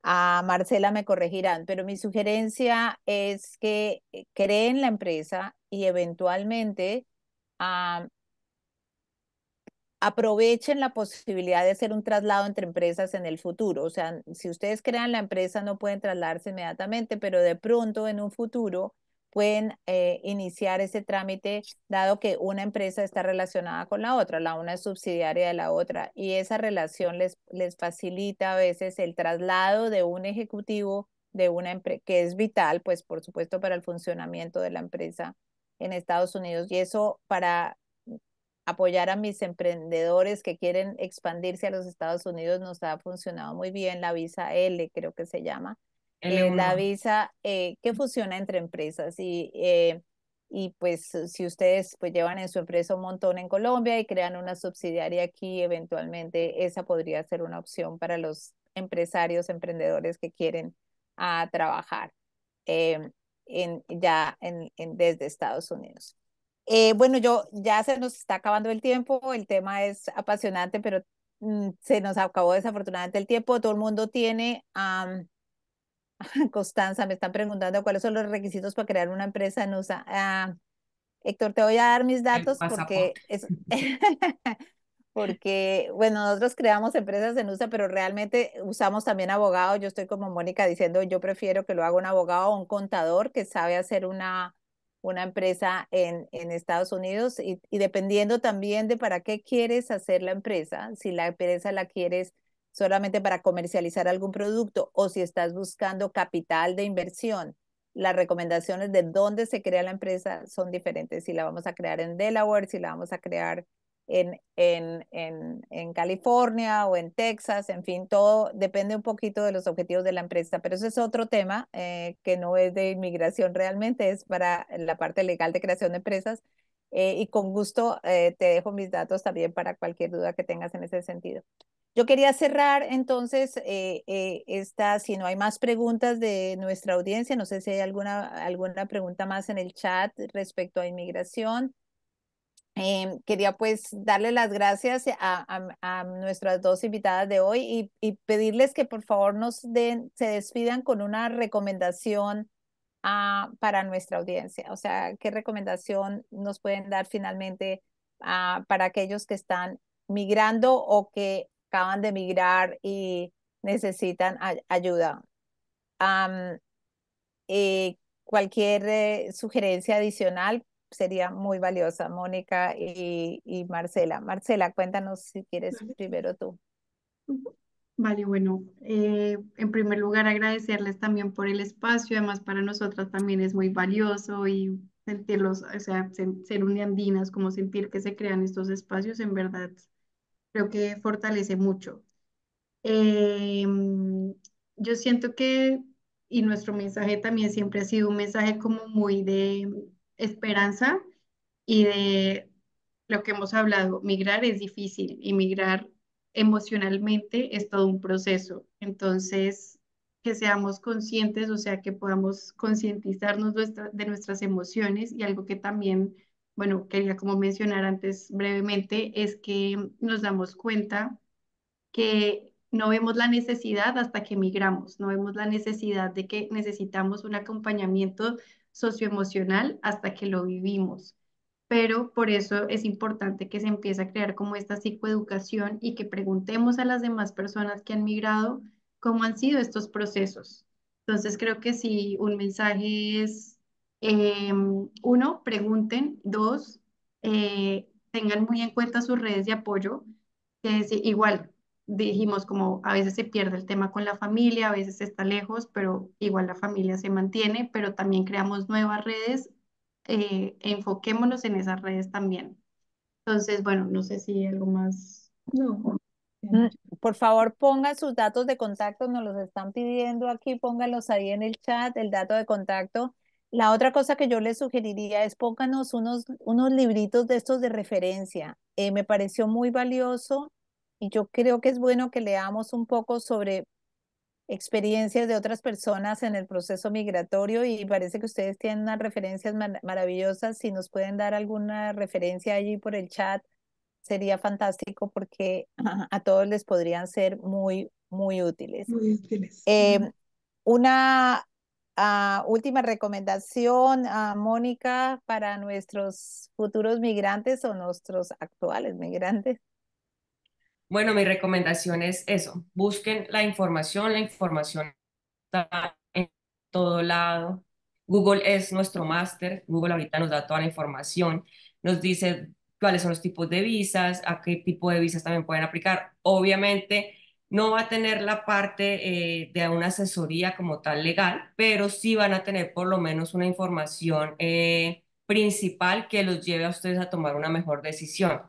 a Marcela me corregirán, pero mi sugerencia es que creen la empresa y eventualmente aprovechen la posibilidad de hacer un traslado entre empresas en el futuro. O sea, si ustedes crean la empresa, no pueden trasladarse inmediatamente, pero de pronto en un futuro pueden iniciar ese trámite, dado que una empresa está relacionada con la otra, la una es subsidiaria de la otra, y esa relación les facilita a veces el traslado de un ejecutivo de una empresa, que es vital, pues por supuesto, para el funcionamiento de la empresa en Estados Unidos. Y eso para apoyar a mis emprendedores que quieren expandirse a los Estados Unidos nos ha funcionado muy bien. La visa L, creo que se llama, la L1. visa que funciona entre empresas, y pues si ustedes pues llevan en su empresa un montón en Colombia y crean una subsidiaria aquí, eventualmente esa podría ser una opción para los empresarios, emprendedores que quieren trabajar eh, desde Estados Unidos. Bueno, ya se nos está acabando el tiempo, el tema es apasionante, pero se nos acabó desafortunadamente el tiempo. Todo el mundo tiene, Constanza, me están preguntando cuáles son los requisitos para crear una empresa en USA. Héctor, te voy a dar mis El datos porque pasaporte. es, porque, bueno, nosotros creamos empresas en USA, pero realmente usamos también abogados. Yo estoy como Mónica diciendo, yo prefiero que lo haga un abogado o un contador que sabe hacer una empresa en Estados Unidos, y dependiendo también de para qué quieres hacer la empresa, si la empresa la quieres solamente para comercializar algún producto o si estás buscando capital de inversión. Las recomendaciones de dónde se crea la empresa son diferentes. Si la vamos a crear en Delaware, si la vamos a crear en California o en Texas, en fin, todo depende un poquito de los objetivos de la empresa, pero eso es otro tema que no es de inmigración realmente, es para la parte legal de creación de empresas. Y con gusto te dejo mis datos también para cualquier duda que tengas en ese sentido. Yo quería cerrar entonces si no hay más preguntas de nuestra audiencia, no sé si hay alguna pregunta más en el chat respecto a inmigración. Quería pues darle las gracias a nuestras dos invitadas de hoy, y pedirles que por favor se despidan con una recomendación para nuestra audiencia. O sea, ¿qué recomendación nos pueden dar finalmente para aquellos que están migrando o que acaban de migrar y necesitan ayuda? Am, Cualquier sugerencia adicional sería muy valiosa, Mónica y Marcela. Marcela, cuéntanos si quieres Claro que sí. primero tú. Ujú. Vale, bueno, en primer lugar agradecerles también por el espacio, además para nosotras también es muy valioso y sentirlos, o sea, ser uniandinas, como sentir que se crean estos espacios, en verdad creo que fortalece mucho. Eh, yo siento que, y nuestro mensaje también siempre ha sido un mensaje como muy de esperanza y de lo que hemos hablado, migrar es difícil y migrar emocionalmente es todo un proceso. Entonces, que seamos conscientes, o sea, que podamos concientizarnos de nuestras emociones y algo que también, bueno, quería como mencionar antes brevemente, es que nos damos cuenta que no vemos la necesidad hasta que migramos, no vemos la necesidad de que necesitamos un acompañamiento socioemocional hasta que lo vivimos. Pero por eso es importante que se empiece a crear como esta psicoeducación y que preguntemos a las demás personas que han migrado cómo han sido estos procesos. Entonces creo que sí, un mensaje es, uno, pregunten, dos, tengan muy en cuenta sus redes de apoyo, que es igual, dijimos como a veces se pierde el tema con la familia, a veces está lejos, pero igual la familia se mantiene, pero también creamos nuevas redes, enfoquémonos en esas redes también. Entonces, bueno, no sé si algo más. No. Mm, Por favor, pongan sus datos de contacto, nos los están pidiendo aquí, pónganlos ahí en el chat, el dato de contacto. La otra cosa que yo les sugeriría es pónganos unos libritos de estos de referencia. Me pareció muy valioso y yo creo que es bueno que leamos un poco sobre experiencias de otras personas en el proceso migratorio y parece que ustedes tienen unas referencias maravillosas. Si nos pueden dar alguna referencia allí por el chat sería fantástico porque a todos les podrían ser muy, muy útiles. Muy útiles. Eh, una última recomendación, Mónica, para nuestros futuros migrantes o nuestros actuales migrantes. Bueno, mi recomendación es eso, busquen la información está en todo lado. Google es nuestro máster, Google ahorita nos da toda la información, nos dice cuáles son los tipos de visas, a qué tipo de visas también pueden aplicar. Obviamente no va a tener la parte de una asesoría como tal legal, pero sí van a tener por lo menos una información principal que los lleve a ustedes a tomar una mejor decisión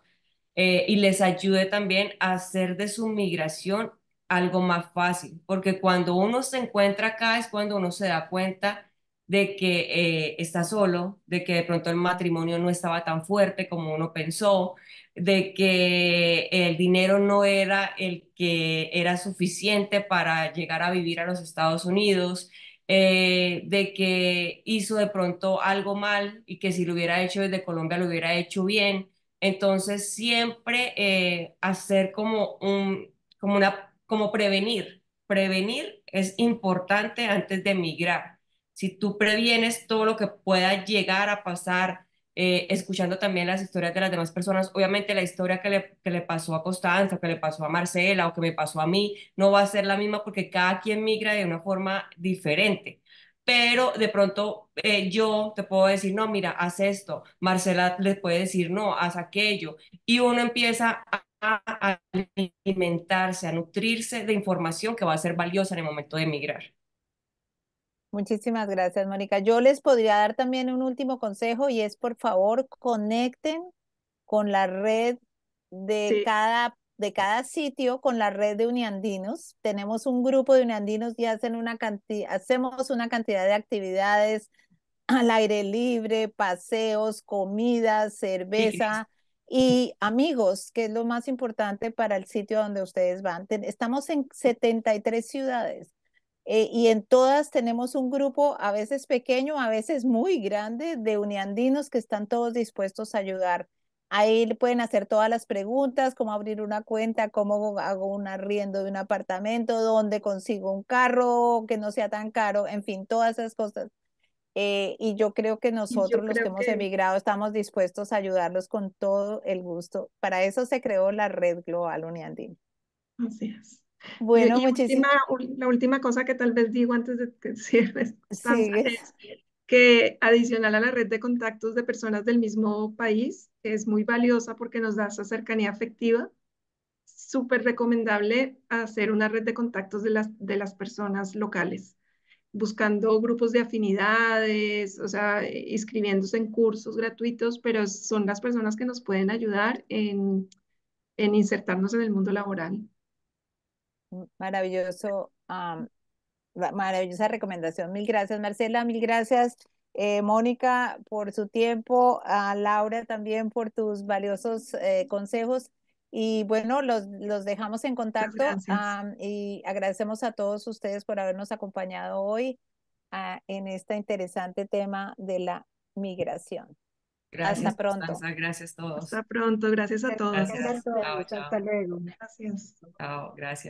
y les ayude también a hacer de su migración algo más fácil, porque cuando uno se encuentra acá es cuando uno se da cuenta de que está solo, de que de pronto el matrimonio no estaba tan fuerte como uno pensó, de que el dinero no era el que era suficiente para llegar a vivir a los Estados Unidos, de que hizo de pronto algo mal y que si lo hubiera hecho desde Colombia lo hubiera hecho bien. Entonces, siempre hacer como prevenir. Prevenir es importante antes de migrar. Si tú previenes todo lo que pueda llegar a pasar, escuchando también las historias de las demás personas, obviamente la historia que le pasó a Constanza, que le pasó a Marcela o que me pasó a mí, no va a ser la misma porque cada quien migra de una forma diferente, pero de pronto yo te puedo decir, no, mira, haz esto, Marcela le puede decir, no, haz aquello, y uno empieza a alimentarse, a nutrirse de información que va a ser valiosa en el momento de emigrar. Muchísimas gracias, Mónica. Yo les podría dar también un último consejo y es, por favor, conecten con la red Sí, de cada sitio, con la red de uniandinos. Tenemos un grupo de uniandinos y hacemos una cantidad de actividades al aire libre, paseos, comidas, Sí, Cris. cerveza y amigos, que es lo más importante para el sitio donde ustedes van. Estamos en 73 ciudades. Y en todas tenemos un grupo, a veces pequeño, a veces muy grande, de uniandinos que están todos dispuestos a ayudar. Ahí le pueden hacer todas las preguntas, cómo abrir una cuenta, cómo hago un arriendo de un apartamento, dónde consigo un carro que no sea tan caro, en fin, todas esas cosas. Y yo creo que y yo nosotros, los que creo hemos que emigrado, estamos dispuestos a ayudarlos con todo el gusto. Para eso se creó la Red Global Uniandina. así es. Bueno, Y muchísimas. la última cosa que tal vez digo antes de que cierres, Constanza, Sí. es que adicional a la red de contactos de personas del mismo país, que es muy valiosa porque nos da esa cercanía afectiva, súper recomendable hacer una red de contactos de las personas locales, buscando grupos de afinidades, o sea, inscribiéndose en cursos gratuitos, pero son las personas que nos pueden ayudar en insertarnos en el mundo laboral. Maravilloso, maravillosa recomendación. Mil gracias, Marcela. Mil gracias, Mónica, por su tiempo. A Laura también por tus valiosos consejos. Y bueno, los dejamos en Muchas contacto, gracias. y agradecemos a todos ustedes por habernos acompañado hoy en este interesante tema de la migración. Gracias, Hasta pronto. Constanza. Gracias a todos. Hasta pronto. Gracias a todos. Gracias a Gracias. todos. Chao, chao. Hasta luego. Gracias. Chao, gracias.